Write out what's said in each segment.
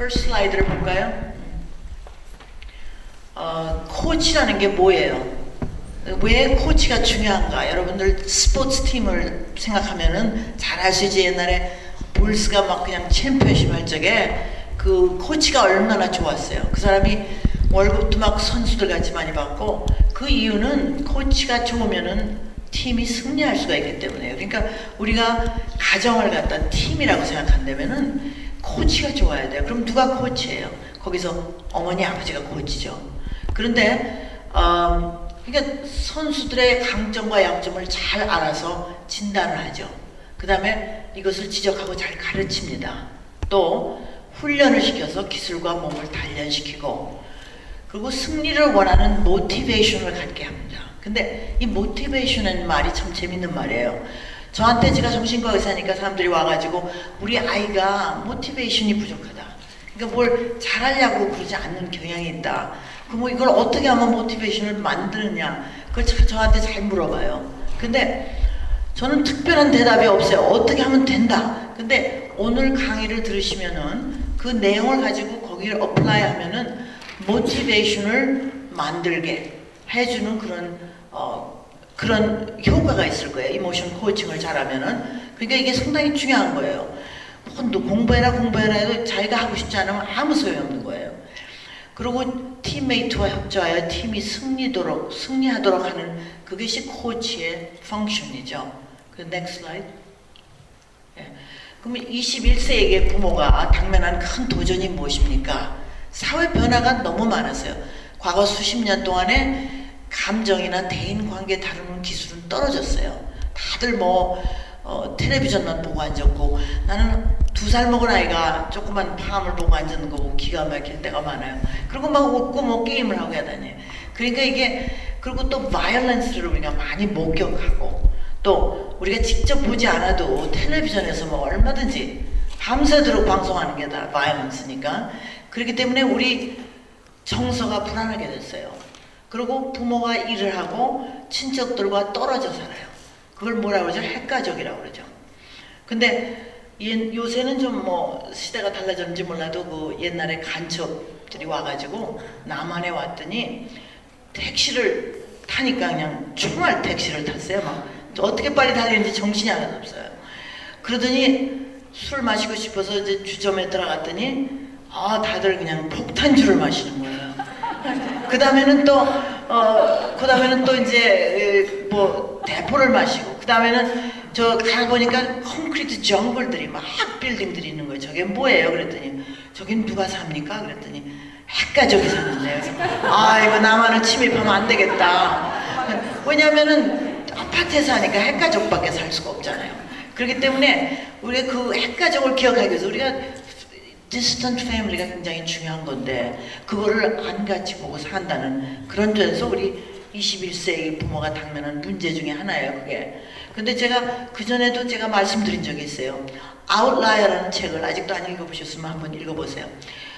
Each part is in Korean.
first 슬라이드를 볼까요? 코치라는 게 뭐예요? 왜 코치가 중요한가? 여러분들 스포츠 팀을 생각하면은 잘 알 수 있지. 옛날에 볼스가 막 그냥 챔피언십 할 적에 그 코치가 얼마나 좋았어요. 그 사람이 월급도 막 선수들 같이 많이 받고, 그 이유는 코치가 좋으면은 팀이 승리할 수가 있기 때문에요. 그러니까 우리가 가정을 갖다 팀이라고 생각한다면은 코치가 좋아야 돼요. 그럼 누가 코치예요? 거기서 어머니 아버지가 코치죠. 그런데 그러니까 선수들의 강점과 약점을 잘 알아서 진단을 하죠. 그 다음에 이것을 지적하고 잘 가르칩니다. 또 훈련을 시켜서 기술과 몸을 단련시키고, 그리고 승리를 원하는 모티베이션을 갖게 합니다. 근데 이 모티베이션은 말이 참 재밌는 말이에요. 저한테, 제가 정신과 의사니까 사람들이 와가지고 우리 아이가 모티베이션이 부족하다, 그러니까 뭘 잘하려고 그러지 않는 경향이 있다, 그럼 이걸 어떻게 하면 모티베이션을 만드느냐, 그걸 저한테 잘 물어봐요. 근데 저는 특별한 대답이 없어요. 어떻게 하면 된다. 근데 오늘 강의를 들으시면은 그 내용을 가지고 거기를 어플라이 하면은 모티베이션을 만들게 해주는 그런 효과가 있을 거예요. 이모션 코칭을 잘하면은. 그러니까 이게 상당히 중요한 거예요. 공부해라 해도 자기가 하고 싶지 않으면 아무 소용없는 거예요. 그리고 팀메이트와 협조하여 팀이 승리하도록 하는 그것이 코치의 펑션이죠. 그 next slide. 예. 그러면 21세기의 부모가 당면한 큰 도전이 무엇입니까? 사회 변화가 너무 많았어요. 과거 수십 년 동안에 감정이나 대인관계 다루는 기술은 떨어졌어요. 다들 텔레비전만 보고 앉았고, 나는 2살 먹은 아이가 조그만 팜을 보고 앉는 거 보고 기가 막힐 때가 많아요. 그리고 막 웃고 게임을 하고 하다니. 그러니까 이게, 그리고 또 바이올런스를 우리가 많이 목격하고, 또 우리가 직접 보지 않아도 텔레비전에서 얼마든지 밤새도록 방송하는 게 다 바이올런스니까. 그렇기 때문에 우리 정서가 불안하게 됐어요. 그리고 부모가 일을 하고 친척들과 떨어져 살아요. 그걸 뭐라고 그러죠? 핵가족이라고 그러죠. 근데 요새는 좀 시대가 달라졌는지 몰라도 그 옛날에 간첩들이 와가지고 남한에 왔더니 택시를 타니까 그냥 총알 택시를 탔어요. 막 어떻게 빨리 달리는지 정신이 하나도 없어요. 그러더니 술 마시고 싶어서 이제 주점에 들어갔더니 다들 그냥 폭탄주를 마시는 거예요. 그 다음에는 또 이제 대포를 마시고, 그 다음에는 저 가보니까 콘크리트 정글들이 막 빌딩들이 있는 거예요. 저게 뭐예요? 그랬더니 저긴 누가 삽니까? 그랬더니 핵가족이 사는데요. 이거 남한은 침입하면 안 되겠다. 왜냐면은 아파트에 사니까 핵가족밖에 살 수가 없잖아요. 그렇기 때문에 우리가 그 핵가족을 기억하기 위해서 우리가 distant family가 굉장히 중요한 건데, 그거를 안 같이 보고 산다는 그런 점에서 우리 21세기 부모가 당면한 문제 중에 하나예요, 그게. 근데 제가 그전에도 제가 말씀드린 적이 있어요. 아웃라이어라는 책을 아직도 안 읽어보셨으면 한번 읽어보세요.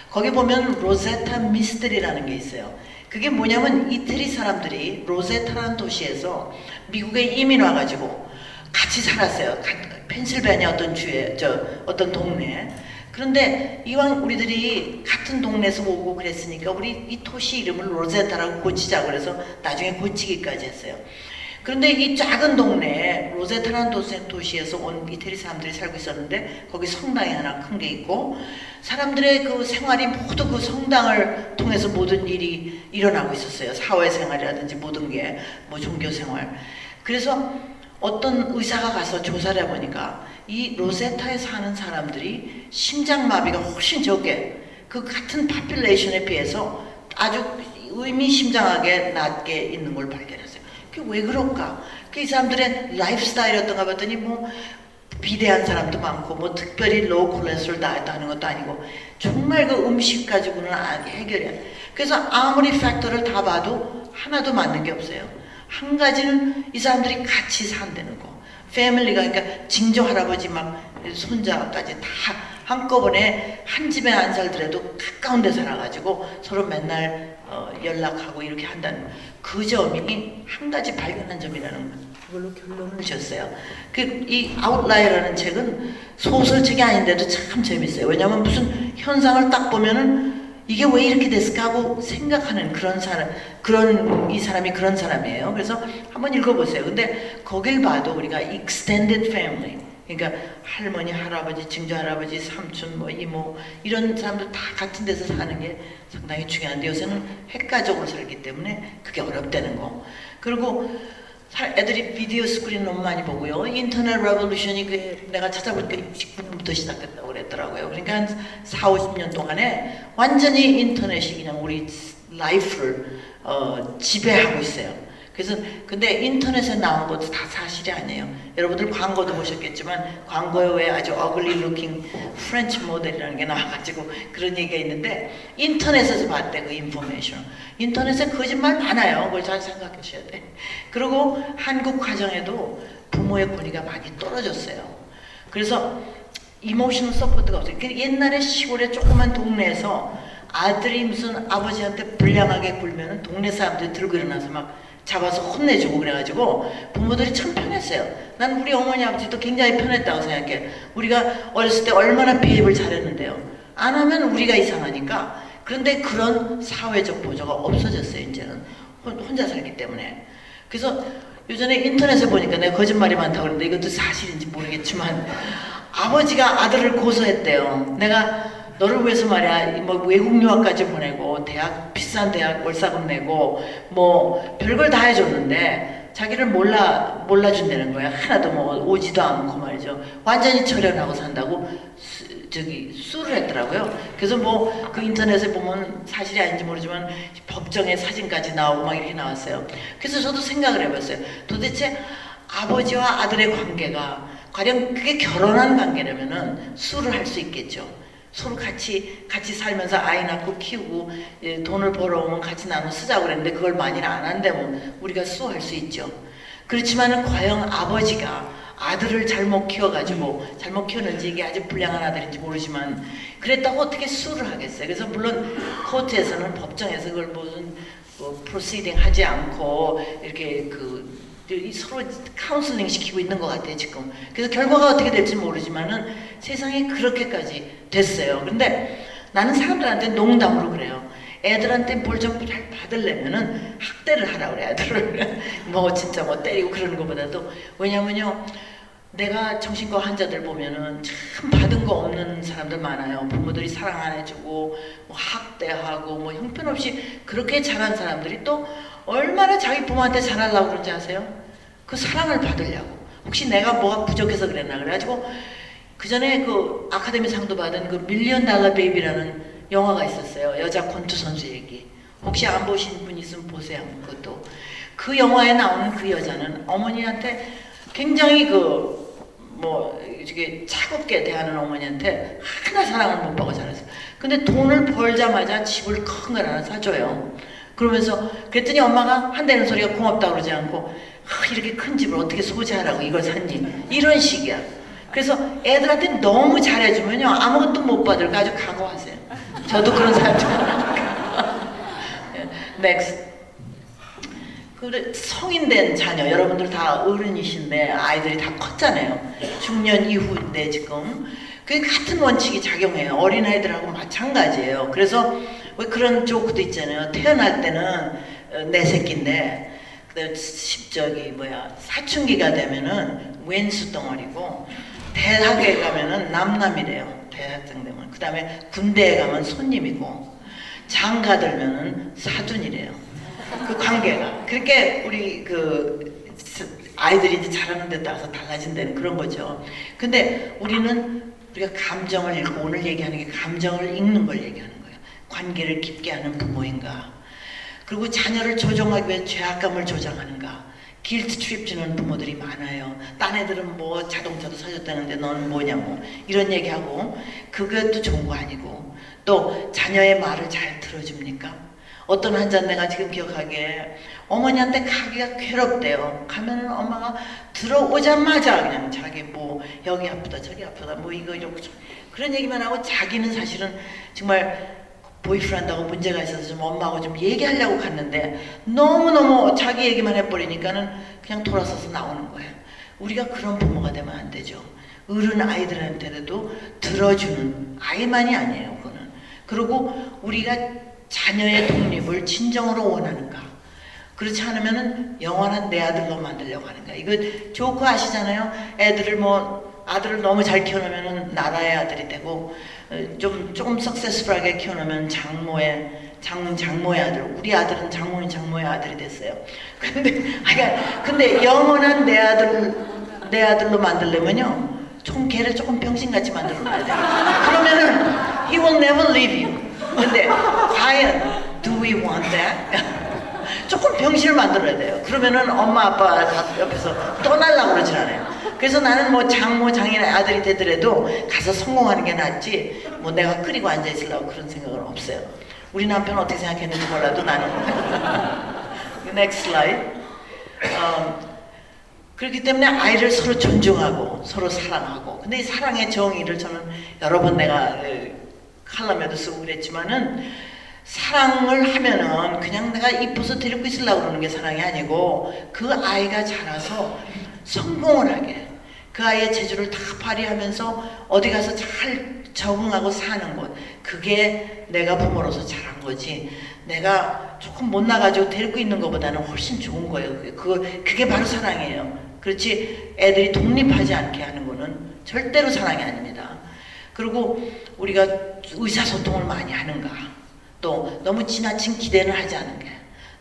거기 보면 로제타 미스터리라는 게 있어요. 그게 뭐냐면 이태리 사람들이 로제타라는 도시에서 미국에 이민 와가지고 같이 살았어요. 펜실베니아 어떤 주에, 어떤 동네에. 그런데 이왕 우리들이 같은 동네에서 오고 그랬으니까 우리 이 도시 이름을 로제타라고 고치자 그래서 나중에 고치기까지 했어요. 그런데 이 작은 동네에 로제타라는 도시에서 온 이태리 사람들이 살고 있었는데, 거기 성당이 하나 큰 게 있고, 사람들의 그 생활이 모두 그 성당을 통해서 모든 일이 일어나고 있었어요. 사회생활이라든지 모든 게, 종교생활. 그래서 어떤 의사가 가서 조사를 해보니까 이 로제타에 사는 사람들이 심장마비가 훨씬 적게, 그 같은 파퓰레이션에 비해서 아주 의미심장하게 낮게 있는 걸 발견했어요. 그게 왜 그럴까? 이 사람들의 라이프 스타일이었던가 봤더니 비대한 사람도 많고 특별히 로우 콜레스테롤 다이어트 하는 것도 아니고, 정말 그 음식 가지고는 해결이 안 돼. 그래서 아무리 팩터를 다 봐도 하나도 맞는 게 없어요. 한 가지는 이 사람들이 같이 산다는 거. 패밀리가, 그러니까 징조 할아버지 손자까지 다 한꺼번에 한 집에 안 살더라도 가까운 데 살아가지고 서로 맨날 연락하고 이렇게 한다는 그 점이 한 가지 발견한 점이라는 그걸로 결론을 지었어요. 이 아웃라이어라는 책은 소설책이 아닌데도 참 재밌어요. 왜냐하면 무슨 현상을 딱 보면은 이게 왜 이렇게 됐을까 하고 생각하는 그런 사람, 이 사람이 그런 사람이에요. 그래서 한번 읽어보세요. 근데 거길 봐도 우리가 extended family, 그러니까 할머니, 할아버지, 증조할아버지, 삼촌, 뭐 이모 이런 사람들 다 같은 데서 사는 게 상당히 중요한데 요새는 핵가족으로 살기 때문에 그게 어렵다는 거. 그리고 애들이 비디오 스크린 너무 많이 보고요. 인터넷 레볼루션이 내가 찾아보니까 69년부터 시작됐다고 그랬더라고요. 그러니까 한 4, 50년 동안에 완전히 인터넷이 그냥 우리 라이프를 지배하고 있어요. 그래서 근데 인터넷에 나온 것도 다 사실이 아니에요. 여러분들 광고도 보셨겠지만 광고에 왜 아주 ugly looking French 모델이라는 게 나와가지고 그런 얘기가 있는데 인터넷에서 봤대 그 인포메이션. 인터넷에 거짓말 많아요. 그걸 잘 생각하셔야 돼. 그리고 한국 가정에도 부모의 권위가 많이 떨어졌어요. 그래서 이모셔널 서포트가 없어요. 옛날에 시골의 조그만 동네에서 아들이 무슨 아버지한테 불량하게 굴면은 동네 사람들이 들고 일어나서 막 잡아서 혼내주고 그래가지고 부모들이 참 편했어요. 난 우리 어머니 아버지도 굉장히 편했다고 생각해. 우리가 어렸을 때 얼마나 배입을 잘했는데요. 안 하면 우리가 이상하니까. 그런데 그런 사회적 보조가 없어졌어요. 이제는 혼자 살기 때문에. 그래서 요전에 인터넷에 보니까 내가 거짓말이 많다고 그러는데 이것도 사실인지 모르겠지만 아버지가 아들을 고소했대요. 내가 너를 위해서 말이야 뭐 외국 유학까지 보내고 비싼 대학 월사금 내고 뭐 별걸 다 해줬는데 자기를 몰라준다는 거야. 하나도 뭐 오지도 않고 말이죠. 완전히 철연하고 산다고 수를 했더라고요. 그래서 뭐 그 인터넷에 보면 사실이 아닌지 모르지만 법정에 사진까지 나오고 막 이렇게 나왔어요. 그래서 저도 생각을 해봤어요. 도대체 아버지와 아들의 관계가 과연 그게 결혼한 관계라면은 수를 할 수 있겠죠. 서로 같이 살면서 아이 낳고 키우고 돈을 벌어오면 같이 나눠 쓰자고 그랬는데 그걸 많이는 안 한다면 우리가 수할 수 있죠. 그렇지만은 과연 아버지가 아들을 잘못 키웠는지 이게 아주 불량한 아들인지 모르지만 그랬다고 어떻게 수를 하겠어요. 그래서 물론 코트에서는 법정에서 그걸 무슨 프로시딩 하지 않고 이렇게 서로 카운슬링 시키고 있는 것 같아요 지금. 그래서 결과가 어떻게 될지 모르지만은 세상이 그렇게까지 됐어요. 근데 나는 사람들한테 농담으로 그래요. 애들한테 뭘 좀 잘 받으려면은 학대를 하라 그래. 애들을 뭐 진짜 뭐 때리고 그러는 것보다도. 왜냐면요 내가 정신과 환자들 보면은 참 받은 거 없는 사람들 많아요. 부모들이 사랑 안 해주고 뭐 학대하고 뭐 형편없이 그렇게 자란 사람들이 또 얼마나 자기 부모한테 잘하려고 그런지 아세요? 그 사랑을 받으려고. 혹시 내가 뭐가 부족해서 그랬나 그래가지고 그 전에 그 아카데미 상도 받은 그 밀리언 달러 베이비라는 영화가 있었어요. 여자 권투 선수 얘기. 혹시 안 보신 분 있으면 보세요. 그것도. 그 영화에 나오는 그 여자는 어머니한테 굉장히 이게 차갑게 대하는 어머니한테 하나 사랑을 못 받고 자랐어요. 근데 돈을 벌자마자 집을 큰 걸 하나 사줘요. 그러면서 그랬더니 엄마가 한다는 소리가 고맙다고 그러지 않고 이렇게 큰 집을 어떻게 소지하라고 이걸 샀니? 이런 식이야. 그래서 애들한테 너무 잘해주면요 아무것도 못 받을까 아주 각오하세요. 저도 그런 사람 좋아하니까. Next. 성인 된 자녀, 여러분들 다 어른이신데 아이들이 다 컸잖아요. 중년 이후인데 지금 그 같은 원칙이 작용해요. 어린아이들하고 마찬가지예요. 그래서 왜 그런 조크도 있잖아요. 태어날 때는 내 새끼인데 사춘기가 되면은 왼수 덩어리고 대학에 가면은 남남이래요. 대학생 되면. 그 다음에 군대에 가면 손님이고 장가 들면은 사돈이래요. 그 관계가. 그렇게 우리 아이들이 이제 자라는 데 따라서 달라진다는 그런 거죠. 근데 우리가 감정을 읽고 오늘 얘기하는 게 감정을 읽는 걸 얘기하는 거예요. 관계를 깊게 하는 부모인가. 그리고 자녀를 조종하기 위해 죄악감을 조장하는가. 길트 트립 주는 부모들이 많아요. 딴 애들은 뭐 자동차도 사줬다는데 너는 뭐냐고 이런 얘기하고 그것도 좋은 거 아니고 또 자녀의 말을 잘 들어줍니까? 어떤 환자 내가 지금 기억하기에 어머니한테 가기가 괴롭대요. 가면은 엄마가 들어오자마자 그냥 자기 뭐 여기 아프다 저기 아프다 뭐 이거 이러고 그런 얘기만 하고 자기는 사실은 정말 보이프렌드하고 문제가 있어서 좀 엄마하고 좀 얘기하려고 갔는데 너무너무 자기 얘기만 해버리니까는 그냥 돌아서서 나오는 거예요. 우리가 그런 부모가 되면 안 되죠. 어른 아이들한테도 들어주는 아이만이 아니에요. 그거는. 그리고 우리가 자녀의 독립을 진정으로 원하는가? 그렇지 않으면은 영원한 내 아들로 만들려고 하는가? 이거 조크 아시잖아요. 애들을 아들을 너무 잘 키워놓으면은 나라의 아들이 되고 조금 석세스풀하게 키워놓으면 장모의 아들. 우리 아들은 장모의 아들이 됐어요. 근데 영원한 내 아들로 만들려면요. 걔를 조금 병신같이 만들어놔야 돼요. 그러면은 he will never leave you. 근데 과연 do we want that? 조금 병신을 만들어야 돼요. 그러면은 엄마 아빠 옆에서 떠나려고 그러진 않아요. 그래서 나는 장인의 아들이 되더라도 가서 성공하는 게 낫지 내가 끓이고 앉아있으려고 그런 생각은 없어요. 우리 남편은 어떻게 생각했는지 몰라도 나는 next slide. 그렇기 때문에 아이를 서로 존중하고 서로 사랑하고, 근데 이 사랑의 정의를 저는 여러 번 내가 칼럼에도 쓰고 그랬지만은, 사랑을 하면은 그냥 내가 이뻐서 데리고 있으려고 그러는 게 사랑이 아니고 그 아이가 자라서 성공을 하게, 그 아이의 재주를 다 발휘하면서 어디 가서 잘 적응하고 사는 것, 그게 내가 부모로서 잘한 거지, 내가 조금 못 나가지고 데리고 있는 것보다는 훨씬 좋은 거예요. 그게 바로 사랑이에요. 그렇지 애들이 독립하지 않게 하는 거는 절대로 사랑이 아닙니다. 그리고 우리가 의사소통을 많이 하는가, 또 너무 지나친 기대를 하지 않은 게,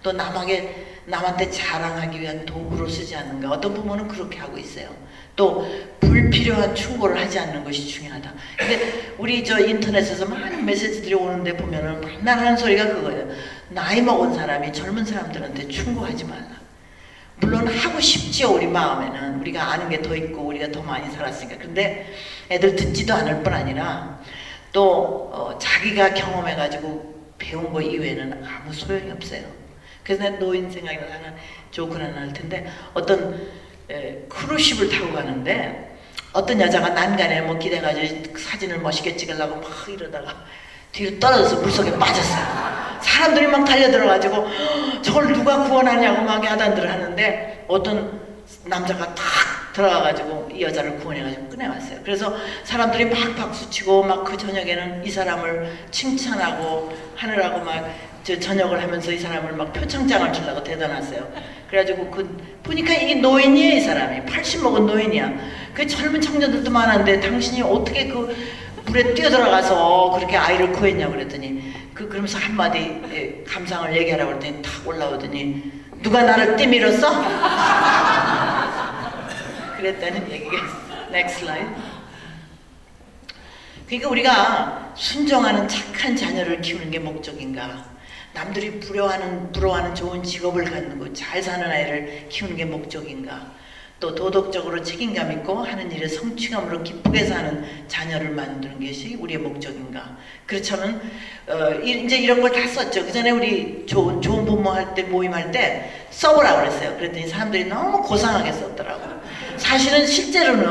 또 남한테 자랑하기 위한 도구로 쓰지 않는가. 어떤 부모는 그렇게 하고 있어요. 또 불필요한 충고를 하지 않는 것이 중요하다. 근데 우리 인터넷에서 많은 메시지들이 오는데 보면은 맨날 하는 소리가 그거예요. 나이 먹은 사람이 젊은 사람들한테 충고하지 말라. 물론 하고 싶지요. 우리 마음에는 우리가 아는 게 더 있고 우리가 더 많이 살았으니까. 근데 애들 듣지도 않을 뿐 아니라 또 자기가 경험해가지고 배운 거 이외에는 아무 소용이 없어요. 그래서 내 노인 생각이 나는 조크는 안 할 텐데, 어떤 크루십을 타고 가는데 어떤 여자가 난간에 기대가지고 사진을 멋있게 찍으려고 막 이러다가 뒤로 떨어져서 물속에 빠졌어요. 사람들이 막 달려들어가지고 저걸 누가 구원하냐고 막 야단들을 하는데, 어떤 남자가 탁 들어가가지고 이 여자를 구원해가지고 꺼내왔어요. 그래서 사람들이 막 박수치고 막 그 저녁에는 이 사람을 칭찬하고 하느라고 막 저녁을 하면서 이 사람을 막 표창장을 주려고 대단했어요. 그래가지고 보니까 이게 노인이에요. 이 사람이 80 먹은 노인이야. 그 젊은 청년들도 많은데 당신이 어떻게 그 물에 뛰어들어가서 그렇게 아이를 구했냐고 그랬더니, 그러면서 한마디 감상을 얘기하라고 그랬더니 탁 올라오더니, 누가 나를 띠밀었어? 그랬다는 얘기가 있어요. Next slide. 그러니까 우리가 순종하는 착한 자녀를 키우는 게 목적인가, 남들이 부러워하는 좋은 직업을 갖는 것, 잘 사는 아이를 키우는 게 목적인가, 또 도덕적으로 책임감 있고 하는 일에 성취감으로 기쁘게 사는 자녀를 만드는 것이 우리의 목적인가. 그렇다면 이제 이런 걸 다 썼죠. 그 전에 우리 좋은 부모 할 때, 모임할 때 써보라고 그랬어요. 그랬더니 사람들이 너무 고상하게 썼더라고요. 사실은 실제로는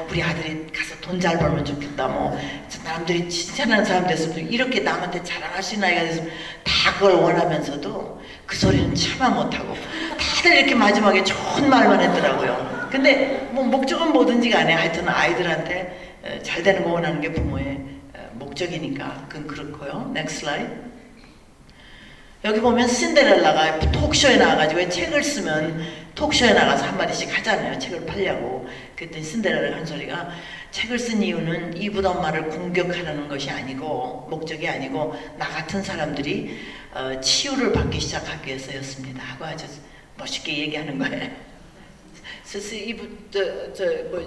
우리 아들이 가서 돈 잘 벌면 좋겠다, 남들이 칭찬하는 사람 됐으면, 이렇게 남한테 자랑할 수 있는 아이가 됐으면 다 그걸 원하면서도 그 소리는 참아 못하고 다들 이렇게 마지막에 좋은 말만 했더라고요. 근데 목적은 뭐든지 간에 하여튼 아이들한테 잘 되는 거 원하는 게 부모의 목적이니까 그건 그렇고요. Next slide. 여기 보면 신데렐라가 톡쇼에 나와가지고 책을 쓰면 톡쇼에 나가서 한마디씩 하잖아요. 책을 팔려고. 그랬더니 신데렐라가 한 소리가, 책을 쓴 이유는 이분 엄마를 공격하려는 것이 아니고, 목적이 아니고 나 같은 사람들이 치유를 받기 시작하기 위해서였습니다 하고 아주 멋있게 얘기하는 거예요.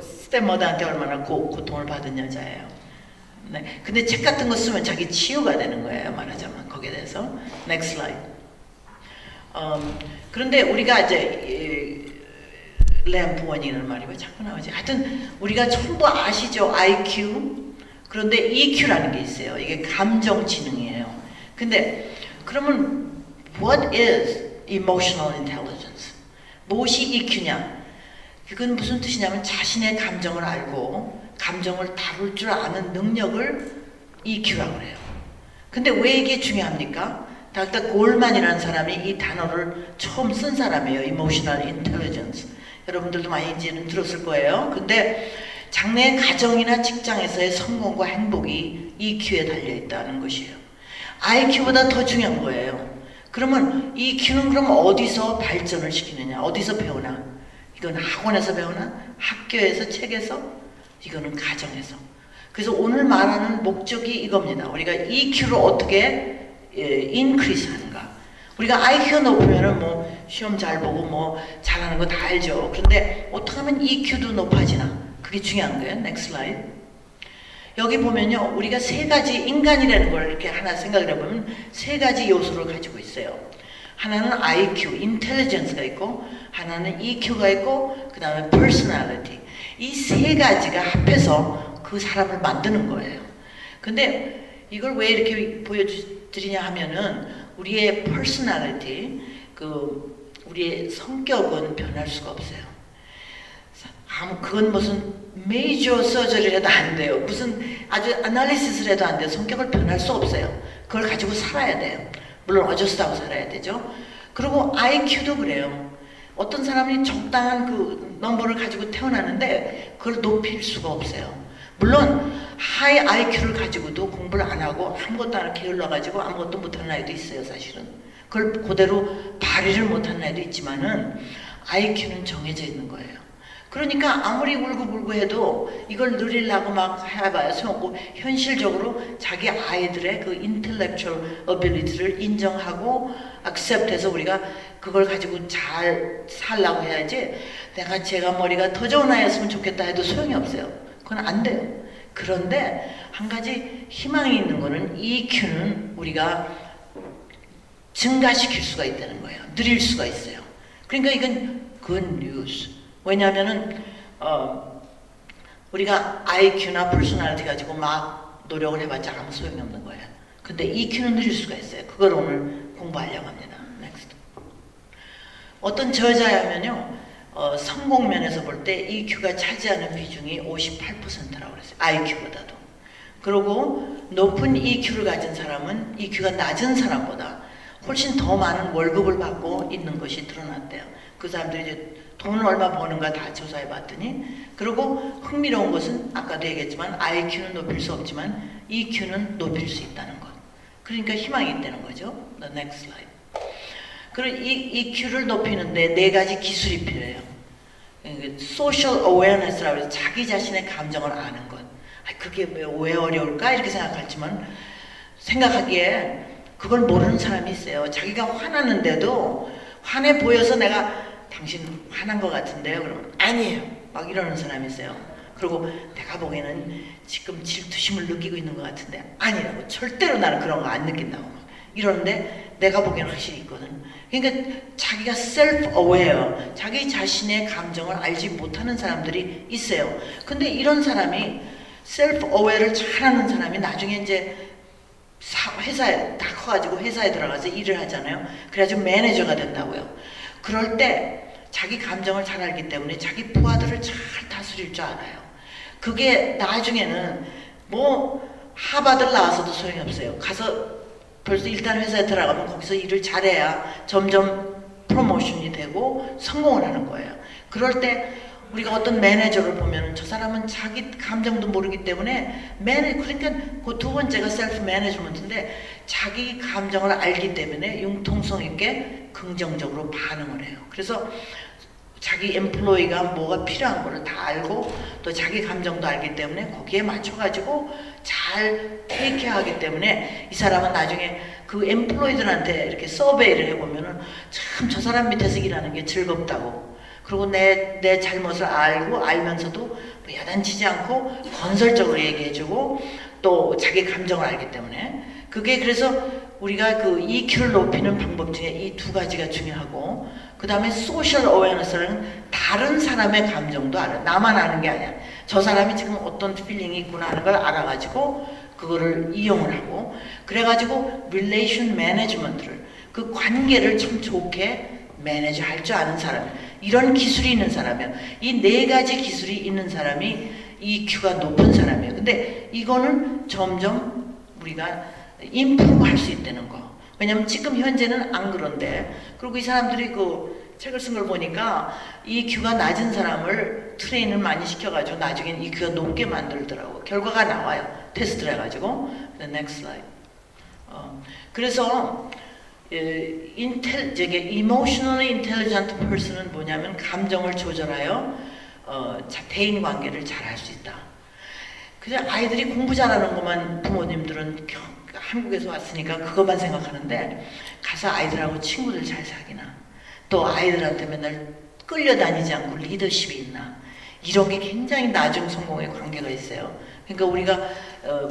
스텝머더한테 얼마나 고통을 받은 여자예요. 네. 근데 책 같은 거 쓰면 자기 치유가 되는 거예요. 말하자면 거기에 대해서. Next slide. 그런데 우리가 이제 램프 원이라는 말이 왜 자꾸 나오지? 하여튼 우리가 전부 아시죠? IQ. 그런데 EQ라는 게 있어요. 이게 감정지능이에요. 근데 그러면 what is emotional intelligence? 무엇이 EQ냐? 그건 무슨 뜻이냐면 자신의 감정을 알고 감정을 다룰 줄 아는 능력을 EQ라고 해요. 근데 왜 이게 중요합니까? 닥터 골만이라는 사람이 이 단어를 처음 쓴 사람이에요. Emotional Intelligence. 여러분들도 많이 이제는 들었을 거예요. 근데 장래 가정이나 직장에서의 성공과 행복이 EQ에 달려있다는 것이에요. IQ보다 더 중요한 거예요. 그러면 EQ는 그럼 어디서 발전을 시키느냐? 어디서 배우나? 이건 학원에서 배우나? 학교에서? 책에서? 이거는 가정에서. 그래서 오늘 말하는 목적이 이겁니다. 우리가 EQ를 어떻게 인크리스 하는가? 우리가 IQ가 높으면은 뭐 시험 잘 보고 뭐 잘하는 거 다 알죠. 그런데 어떻게 하면 EQ도 높아지나? 그게 중요한 거예요. Next slide. 여기 보면요, 우리가 세 가지 인간이라는 걸 이렇게 하나 생각을 해보면 세 가지 요소를 가지고 있어요. 하나는 IQ, intelligence가 있고, 하나는 EQ가 있고, 그 다음에 personality. 이 세 가지가 합해서 그 사람을 만드는 거예요. 근데 이걸 왜 이렇게 보여드리냐 하면은 우리의 personality, 우리의 성격은 변할 수가 없어요. 그건 무슨 메이저 서저리를 해도 안 돼요. 무슨 아주 아날리시스를 해도 안 돼요. 성격을 변할 수 없어요. 그걸 가지고 살아야 돼요. 물론 어저스트하고 살아야 되죠. 그리고 IQ도 그래요. 어떤 사람이 적당한 그 넘버를 가지고 태어나는데 그걸 높일 수가 없어요. 물론 하이 IQ를 가지고도 공부를 안 하고 아무것도 안 게을러가지고 아무것도 못하는 아이도 있어요. 사실은. 그걸 그대로 발휘를 못하는 아이도 있지만은 IQ는 정해져 있는 거예요. 그러니까 아무리 울고불고 해도 이걸 누리려고 막 해봐야 소용없고 현실적으로 자기 아이들의 그 intellectual ability를 인정하고 accept해서 우리가 그걸 가지고 잘 살라고 해야지 제가 머리가 더 좋은 아이였으면 좋겠다 해도 소용이 없어요. 그건 안 돼요. 그런데 한 가지 희망이 있는 거는 EQ는 우리가 증가시킬 수가 있다는 거예요. 늘릴 수가 있어요. 그러니까 이건 good news. 왜냐하면은 우리가 IQ나 퍼스널리티 가지고 막 노력을 해봤자 아무 소용이 없는 거예요. 근데 EQ는 늘릴 수가 있어요. 그걸 오늘 공부하려고 합니다. Next. 어떤 저자야면요, 성공 면에서 볼 때 EQ가 차지하는 비중이 58%라고 그랬어요. IQ보다도. 그리고 높은 EQ를 가진 사람은 EQ가 낮은 사람보다 훨씬 더 많은 월급을 받고 있는 것이 드러났대요. 그 사람들이 이제 돈을 얼마 버는가 다 조사해 봤더니, 그리고 흥미로운 것은 아까도 얘기했지만 IQ는 높일 수 없지만 EQ는 높일 수 있다는 것. 그러니까 희망이 있다는 거죠. The next slide. 그리고 EQ를 높이는데 네 가지 기술이 필요해요. Social awareness라고 해서 자기 자신의 감정을 아는 것. 그게 왜 어려울까 이렇게 생각하지만 생각하기에 그걸 모르는 사람이 있어요. 자기가 화나는데도 화내 보여서 내가 당신 화난 것 같은데요? 그러면 아니에요. 막 이러는 사람이 있어요. 그리고 내가 보기에는 지금 질투심을 느끼고 있는 것 같은데 아니라고. 절대로 나는 그런 거 안 느낀다고. 이러는데 내가 보기에는 확실히 있거든. 그러니까 자기가 self-aware, 자기 자신의 감정을 알지 못하는 사람들이 있어요. 근데 이런 사람이 self-aware를 잘하는 사람이 나중에 이제 회사에 다 커가지고 회사에 들어가서 일을 하잖아요. 그래가지고 매니저가 된다고요. 그럴 때 자기 감정을 잘 알기 때문에 자기 부하들을 잘 다스릴 줄 알아요. 그게 나중에는 뭐 하버드를 나와서도 소용이 없어요. 가서 벌써 일단 회사에 들어가면 거기서 일을 잘해야 점점 프로모션이 되고 성공을 하는 거예요. 그럴 때 우리가 어떤 매니저를 보면 저 사람은 자기 감정도 모르기 때문에 그러니까 그 두 번째가 셀프 매니지먼트인데 자기 감정을 알기 때문에 융통성 있게 긍정적으로 반응을 해요. 그래서 자기 엠플로이가 뭐가 필요한 거를 다 알고 또 자기 감정도 알기 때문에 거기에 맞춰가지고 잘 테이크하기 때문에 이 사람은 나중에 그 엠플로이들한테 이렇게 서베이를 해보면은 참 저 사람 밑에서 일하는 게 즐겁다고. 그리고 내 잘못을 알면서도 뭐 야단치지 않고 건설적으로 얘기해주고 또 자기 감정을 알기 때문에 그게 그래서 우리가 그 EQ를 높이는 방법 중에 이 두 가지가 중요하고 그 다음에 소셜 어웨어너스는 다른 사람의 감정도 알아. 나만 아는 게 아니야. 저 사람이 지금 어떤 필링이 있구나 하는 걸 알아가지고 그거를 이용을 하고 그래가지고 릴레이션 매니지먼트를 그 관계를 참 좋게 매니저 할 줄 아는 사람, 이런 기술이 있는 사람이에요. 이 네 가지 기술이 있는 사람이 EQ가 높은 사람이에요. 근데 이거는 점점 우리가 임프루브 할 수 있다는 거. 왜냐면 지금 현재는 안 그런데, 그리고 이 사람들이 그 책을 쓴 걸 보니까 EQ가 낮은 사람을 트레인을 많이 시켜가지고 나중엔 EQ가 높게 만들더라고. 결과가 나와요. 테스트를 해가지고. The next slide. 그래서 저게 emotionally intelligent person은 뭐냐면 감정을 조절하여 대인 관계를 잘 할 수 있다. 그냥 아이들이 공부 잘하는 것만 부모님들은 한국에서 왔으니까 그것만 생각하는데 가서 아이들하고 친구들 잘 사귀나, 또 아이들한테 맨날 끌려다니지 않고 리더십이 있나, 이런 게 굉장히 나중 성공에 관계가 있어요. 그러니까 우리가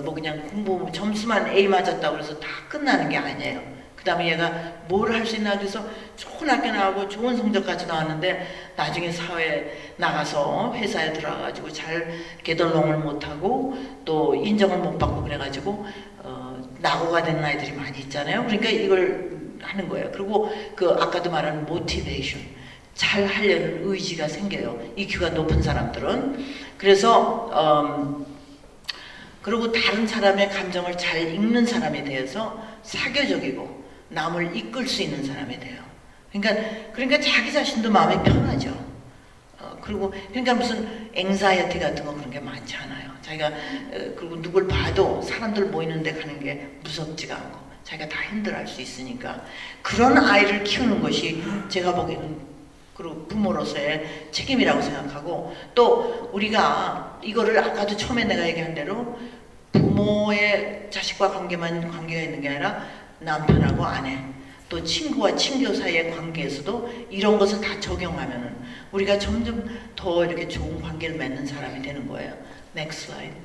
뭐 그냥 공부 점수만 A 맞았다고 해서 다 끝나는 게 아니에요. 그 다음에 얘가 뭘 할 수 있나, 그래서 좋은 학교 나오고 좋은 성적까지 나왔는데 나중에 사회에 나가서 회사에 들어가가지고 잘 개덜롱을 못하고 또 인정을 못 받고 그래가지고 낙오가 되는 아이들이 많이 있잖아요. 그러니까 이걸 하는 거예요. 그리고 그 아까도 말한 모티베이션, 잘 하려는 의지가 생겨요. EQ가 높은 사람들은. 그래서 그리고 다른 사람의 감정을 잘 읽는 사람에 대해서 사교적이고 남을 이끌 수 있는 사람이 돼요. 그러니까 자기 자신도 마음이 편하죠. 그리고 그러니까 무슨 앵사이어티 같은 거 그런 게 많지 않아요. 자기가 그리고 누굴 봐도 사람들 모이는 데 가는 게 무섭지가 않고 자기가 다 핸들할 수 있으니까 그런 아이를 키우는 것이 제가 보기에는 그리고 부모로서의 책임이라고 생각하고, 또 우리가 이거를 아까도 처음에 내가 얘기한 대로 부모의 자식과 관계가 있는 게 아니라 남편하고 아내, 또 친구와 친교 사이의 관계에서도 이런 것을 다 적용하면은 우리가 점점 더 이렇게 좋은 관계를 맺는 사람이 되는 거예요. Next slide.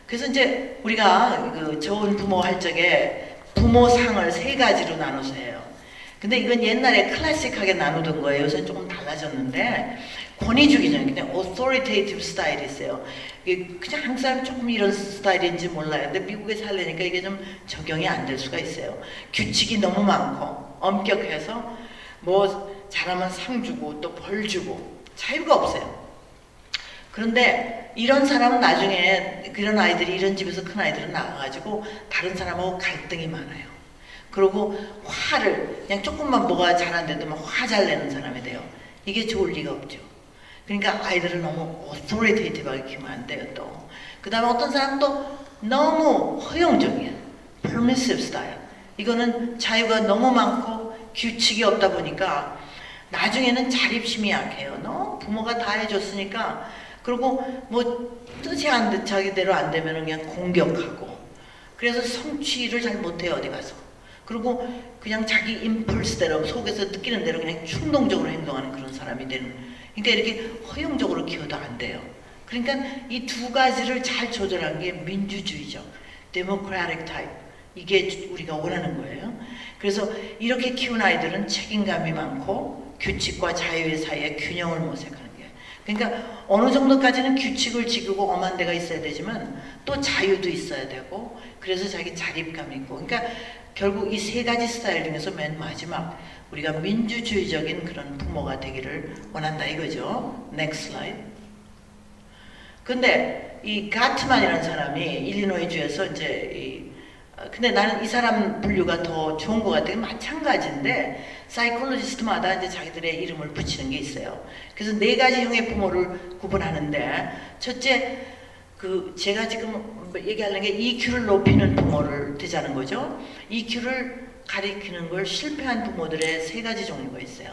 그래서 이제 우리가 그 좋은 부모 할 적에 부모상을 3가지로 나눠서 해요. 근데 이건 옛날에 클래식하게 나누던 거예요. 요새는 조금 달라졌는데, 권위주기적인 그냥 authoritative 스타일이 있어요. 이게 그냥 한국 사람 조금 이런 스타일인지 몰라요. 근데 미국에 살려니까 이게 좀 적용이 안 될 수가 있어요. 규칙이 너무 많고 엄격해서 뭐 잘하면 상 주고 또 벌 주고 자유가 없어요. 그런데 이런 사람은 나중에, 그런 아이들이, 이런 집에서 큰 아이들은 나가가지고 다른 사람하고 갈등이 많아요. 그리고 화를 그냥 조금만 뭐가 잘 안 돼도 막 화 잘 내는 사람이 돼요. 이게 좋을 리가 없죠. 그러니까 아이들을 너무 authoritative-하게 키우면 안 돼요. 또 그 다음에 어떤 사람은 또 너무 허용적이에요. permissive style. 이거는 자유가 너무 많고 규칙이 없다 보니까 나중에는 자립심이 약해요. 너무 부모가 다 해줬으니까. 그리고 뭐 뜻이 자기대로 안 되면 그냥 공격하고, 그래서 성취를 잘 못해요. 어디 가서. 그리고 그냥 자기 임펄스대로 속에서 느끼는 대로 그냥 충동적으로 행동하는 그런 사람이 되는. 그러니까 이렇게 허용적으로 키워도 안 돼요. 그러니까 이 2가지를 잘 조절한 게 민주주의적, democratic type, 이게 우리가 원하는 거예요. 그래서 이렇게 키운 아이들은 책임감이 많고 규칙과 자유의 사이에 균형을 모색하는 거예요. 그러니까 어느 정도까지는 규칙을 지키고 엄한 데가 있어야 되지만 또 자유도 있어야 되고, 그래서 자기 자립감이 있고. 그러니까 결국 이 3가지 스타일 중에서 맨 마지막, 우리가 민주주의적인 그런 부모가 되기를 원한다 이거죠. Next slide. 근데 이 가트만이라는 사람이 일리노이 주에서 이제 근데 나는 이 사람 분류가 더 좋은 것 같아요. 마찬가지인데 사이콜로지스트마다 이제 자기들의 이름을 붙이는 게 있어요. 그래서 4가지형의 부모를 구분하는데, 첫째, 제가 지금 얘기하는 게 EQ를 높이는 부모를 되자는 거죠. EQ를 가리키는 걸 실패한 부모들의 3가지 종류가 있어요.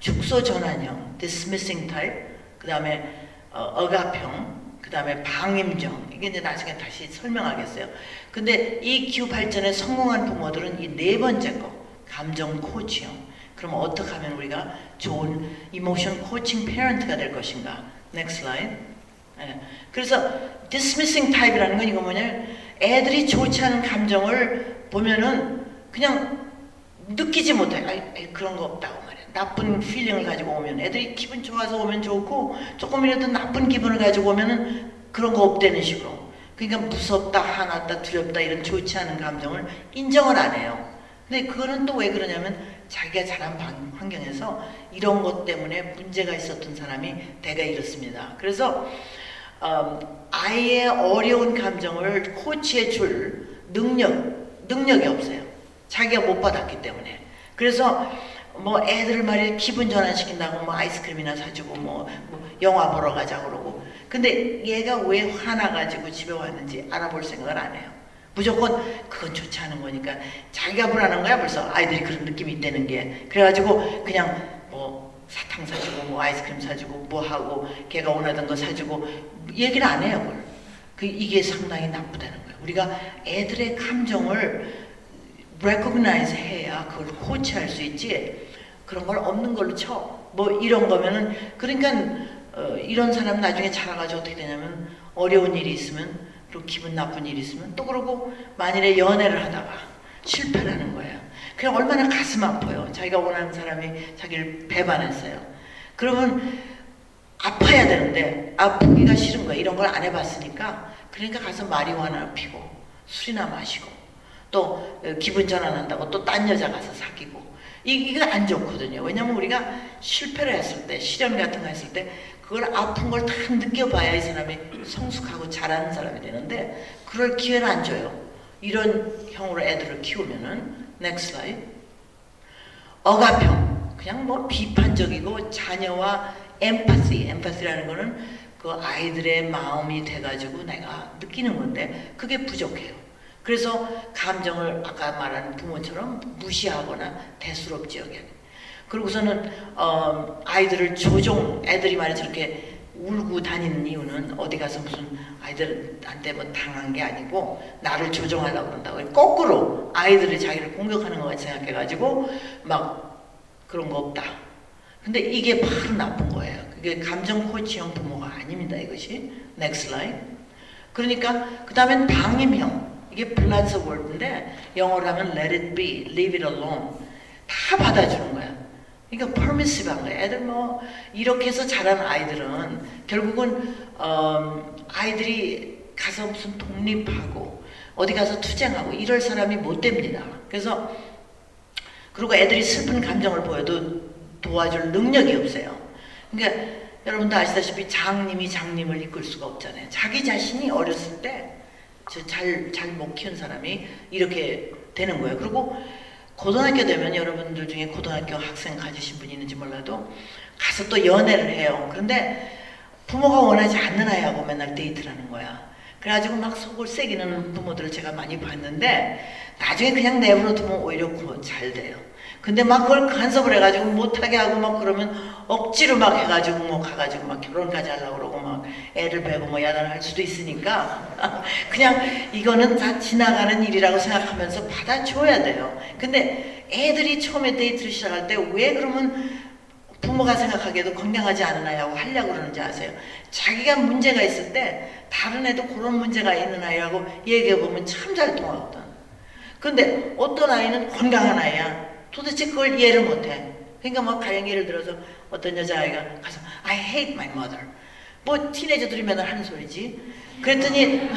축소 전환형, dismissing type, 그 다음에 억압형, 그 다음에 방임정. 이게 이제 나중에 다시 설명하겠어요. 근데 EQ 발전에 성공한 부모들은 이 4번째 거, 감정 코치형. 그럼 어떻게 하면 우리가 좋은 이모션 코칭 페런트가 될 것인가? Next slide. 네. 그래서 dismissing type이라는 건 이거 뭐냐면, 애들이 좋지 않은 감정을 보면은 그냥 느끼지 못해요. 아이, 그런 거 없다고 말이야. 나쁜 필링을 가지고 오면, 애들이 기분 좋아서 오면 좋고 조금이라도 나쁜 기분을 가지고 오면은 그런 거 없다는 식으로. 그러니까 무섭다, 화났다, 두렵다 이런 좋지 않은 감정을 인정을 안 해요. 근데 그거는 또 왜 그러냐면 자기가 자란 환경에서 이런 것 때문에 문제가 있었던 사람이 대개 이렇습니다. 그래서 아이의 어려운 감정을 코치해 줄 능력이 없어요. 자기가 못 받았기 때문에. 그래서 뭐 애들을 말이야 기분 전환시킨다고 뭐 아이스크림이나 사주고 뭐 영화 보러 가자 그러고. 근데 얘가 왜 화나가지고 집에 왔는지 알아볼 생각을 안 해요. 무조건 그건 좋지 않은 거니까 자기가 불안한 거야 벌써. 아이들이 그런 느낌이 있다는 게. 그래가지고 그냥 뭐 사탕 사주고 뭐 아이스크림 사주고 뭐 하고 걔가 원하던 거 사주고 얘기를 안 해요. 그걸. 이게 상당히 나쁘다는 거예요. 우리가 애들의 감정을 recognize 해야 그걸 코치할 수 있지. 그런 걸 없는 걸로 쳐. 뭐 이런 거면은 그러니까 이런 사람 나중에 자라가지고 어떻게 되냐면 어려운 일이 있으면 그리고 기분 나쁜 일이 있으면 또 그러고 만일에 연애를 하다가 실패를 하는 거예요. 그냥 얼마나 가슴 아파요. 자기가 원하는 사람이 자기를 배반했어요. 그러면 아파야 되는데 아프기가 싫은 거예요. 이런 걸 안 해봤으니까. 그러니까 가서 마리화나 피고 술이나 마시고 또 기분 전환한다고 또 딴 여자 가서 사귀고 이거 안 좋거든요. 왜냐면 우리가 실패를 했을 때 시련 같은 거 했을 때 그걸 아픈 걸 다 느껴봐야 이 사람이 성숙하고 잘하는 사람이 되는데 그럴 기회를 안 줘요. 이런 형으로 애들을 키우면은 next slide. 억압형 그냥 뭐 비판적이고 자녀와 엠파시라는 거는 그 아이들의 마음이 돼가지고 내가 느끼는 건데 그게 부족해요. 그래서 감정을 아까 말한 부모처럼 무시하거나 대수롭지 여겨. 그리고서는 아이들을 애들이 말이 저렇게 울고 다니는 이유는 어디 가서 무슨 아이들한테 뭐 당한 게 아니고 나를 조종하려고 그런다고. 거꾸로 아이들이 자기를 공격하는 것 같이 생각해가지고 막 그런 거 없다. 근데 이게 바로 나쁜 거예요. 그게 감정 코치형 부모가 아닙니다. 이것이. next slide. 그러니까 그 다음엔 방임형. 이게 플란스 월드인데 영어로 하면 let it be, leave it alone. 다 받아주는 거야. 그러니까 permissive한 거야. 애들 뭐 이렇게 해서 자란 아이들은 결국은 아이들이 가서 무슨 독립하고 어디 가서 투쟁하고 이럴 사람이 못 됩니다. 그래서 그리고 애들이 슬픈 감정을 보여도 도와줄 능력이 없어요. 그러니까 여러분도 아시다시피 장님이 장님을 이끌 수가 없잖아요. 자기 자신이 어렸을 때 잘 못 키운 사람이 이렇게 되는 거예요. 그리고 고등학교 되면 여러분들 중에 고등학교 학생 가지신 분이 있는지 몰라도 가서 또 연애를 해요. 그런데 부모가 원하지 않는 아이하고 맨날 데이트를 하는 거야. 그래가지고 막 속을 새기는 부모들을 제가 많이 봤는데 나중에 그냥 내버려 두면 오히려 잘 돼요. 근데 막 그걸 간섭을 해가지고 못하게 하고 막 그러면 억지로 막 해가지고 뭐 가가지고 막 결혼까지 하려고 그러고 막 애를 베고 뭐 야단을 할 수도 있으니까 그냥 이거는 다 지나가는 일이라고 생각하면서 받아줘야 돼요. 근데 애들이 처음에 데이트를 시작할 때 왜 그러면 부모가 생각하기에도 건강하지 않은 아이하고 하려고 그러는지 아세요? 자기가 문제가 있을 때 다른 애도 그런 문제가 있는 아이하고 얘기해보면 참 잘 통하거든. 근데 어떤 아이는 건강한 아이야. 도대체 그걸 이해를 못해. 그러니까 뭐 가령 예를 들어서 어떤 여자아이가 가서 I hate my mother. 뭐 티네이저들이 맨날 하는 소리지. 그랬더니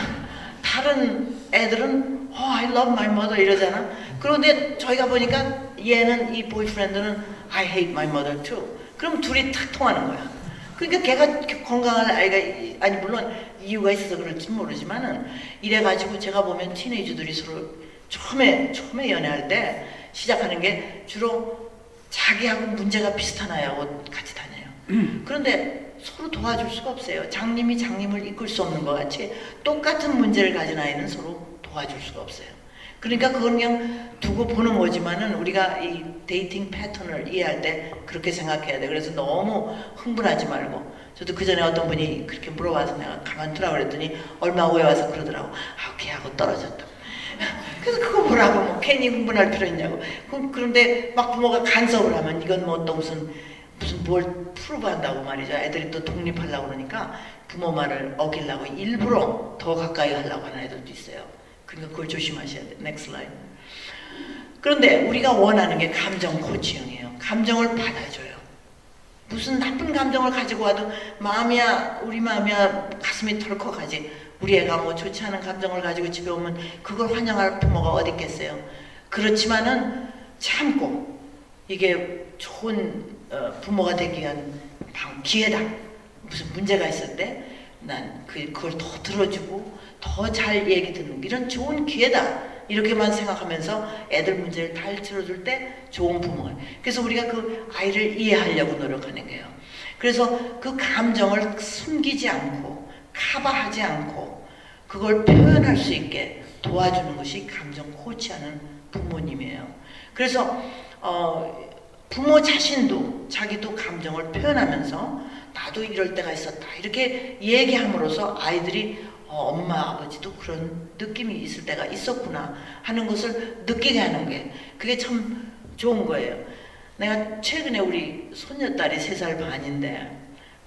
다른 애들은 I love my mother 이러잖아. 그런데 저희가 보니까 얘는 이 보이프렌드는 I hate my mother too. 그럼 둘이 탁 통하는 거야. 그러니까 걔가 건강한 아이가 아니 물론 이유가 있어서 그럴지 모르지만은 이래가지고 제가 보면 티네이저들이 서로 처음에 연애할 때 시작하는 게 주로 자기하고 문제가 비슷한 아이하고 같이 다녀요. 그런데 서로 도와줄 수가 없어요. 장님이 장님을 이끌 수 없는 것 같이 똑같은 문제를 가진 아이는 서로 도와줄 수가 없어요. 그러니까 그건 그냥 두고 보는 거지만은 우리가 이 데이팅 패턴을 이해할 때 그렇게 생각해야 돼. 그래서 너무 흥분하지 말고. 저도 그 전에 어떤 분이 그렇게 물어봐서 내가 가만두라고 그랬더니 얼마 후에 와서 그러더라고. 아, 걔하고 떨어졌다. 그래서 그거 뭐라고 뭐 괜히 흥분할 필요 있냐고. 그런데 막 부모가 간섭을 하면 이건 뭐 또 무슨 뭘 프루브 한다고 말이죠. 애들이 또 독립하려고 그러니까 부모 말을 어기려고 일부러 더 가까이 하려고 하는 애들도 있어요. 그러니까 그걸 조심하셔야 돼요. next slide. 그런데 우리가 원하는 게 감정 코치형이에요. 감정을 받아줘요. 무슨 나쁜 감정을 가지고 와도 우리 마음이야 가슴이 덜컥하지. 우리 애가 뭐 좋지 않은 감정을 가지고 집에 오면 그걸 환영할 부모가 어디 있겠어요. 그렇지만은 참고 이게 좋은 부모가 되기 위한 기회다. 무슨 문제가 있을 때 난 그걸 더 들어주고 더 잘 얘기 듣는 이런 좋은 기회다 이렇게만 생각하면서 애들 문제를 잘 들어줄 때 좋은 부모가. 그래서 우리가 그 아이를 이해하려고 노력하는 거예요. 그래서 그 감정을 숨기지 않고 커버하지 않고 그걸 표현할 수 있게 도와주는 것이 감정 코치하는 부모님이에요. 그래서 부모 자신도 자기도 감정을 표현하면서 나도 이럴 때가 있었다 이렇게 얘기함으로써 아이들이 엄마 아버지도 그런 느낌이 있을 때가 있었구나 하는 것을 느끼게 하는 게 그게 참 좋은 거예요. 내가 최근에 우리 손녀딸이 3살 반인데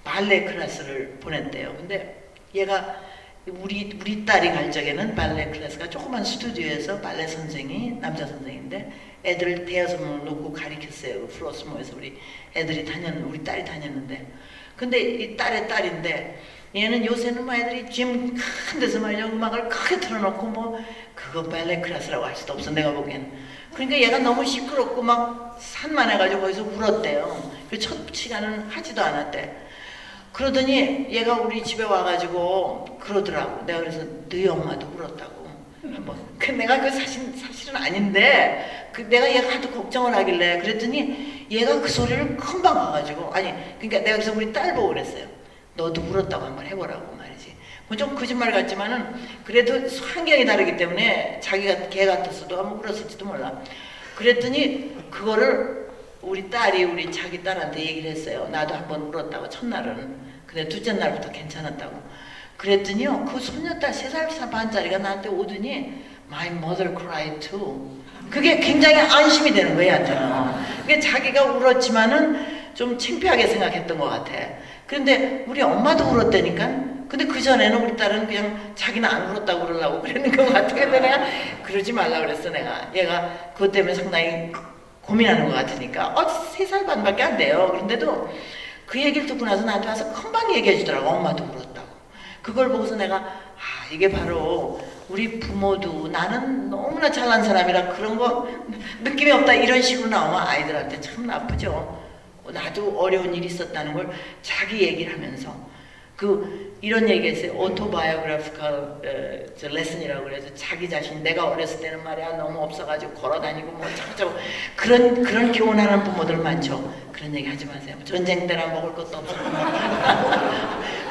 발레 클래스를 보냈대요. 근데 얘가 우리 딸이 갈 적에는 발레 클래스가 조그만 스튜디오에서 발레 선생이 남자 선생인데 애들 대여섯 명 놓고 가르쳤어요. 그 플로스모에서 우리 딸이 다녔는데 근데 이 딸의 딸인데 얘는 요새는 뭐 애들이 짐 큰 데서 말이야 음악을 크게 틀어놓고 뭐 그거 발레 클래스라고 할 수도 없어 내가 보기엔. 그러니까 얘가 너무 시끄럽고 막 산만해가지고 거기서 울었대요. 그 첫 시간은 하지도 않았대. 그러더니 얘가 우리 집에 와가지고 그러더라고. 내가 그래서 너희 엄마도 울었다고. 그 내가 그 사실은 아닌데 내가 얘가 하도 걱정을 하길래 그랬더니 얘가 그 소리를 금방 가가지고 아니 그러니까 내가 그래서 우리 딸 보고 그랬어요. 너도 울었다고 한번 해보라고 말이지. 좀 거짓말 같지만은 그래도 환경이 다르기 때문에 자기가 개 같았어도 한번 울었을지도 몰라. 그랬더니 그거를 우리 딸이 우리 자기 딸한테 얘기를 했어요. 나도 한번 울었다고 첫날은. 근데 둘째 날부터 괜찮았다고. 그랬더니요 그 손녀딸 3살 반짜리가 나한테 오더니 My mother cried too. 그게 굉장히 안심이 되는 거예요 한테는. 그게 자기가 울었지만은 좀 창피하게 생각했던 것 같아. 그런데 우리 엄마도 울었다니까. 근데 그 전에는 우리 딸은 그냥 자기는 안 울었다고 그러려고 그러는 것 같아. 근데 내가 그러지 말라 그랬어 내가. 얘가 그것 때문에 상당히 고민하는 것 같으니까 3살 반밖에 안 돼요. 그런데도 그 얘기를 듣고 나서 나한테 와서 금방 얘기해 주더라고. 엄마도 울었다고. 그걸 보고서 내가 이게 바로 우리 부모도 나는 너무나 잘난 사람이라 그런 거 느낌이 없다 이런 식으로 나오면 아이들한테 참 나쁘죠. 나도 어려운 일이 있었다는 걸 자기 얘기를 하면서 이런 얘기했어요. 오토바이오그래피컬 레슨이라고 그래서 자기 자신 내가 어렸을 때는 말이야 너무 없어가지고 걸어다니고 뭐 자꾸자꾸 그런 교훈하는 부모들 많죠. 그런 얘기 하지 마세요. 전쟁 때나 먹을 것도 없었고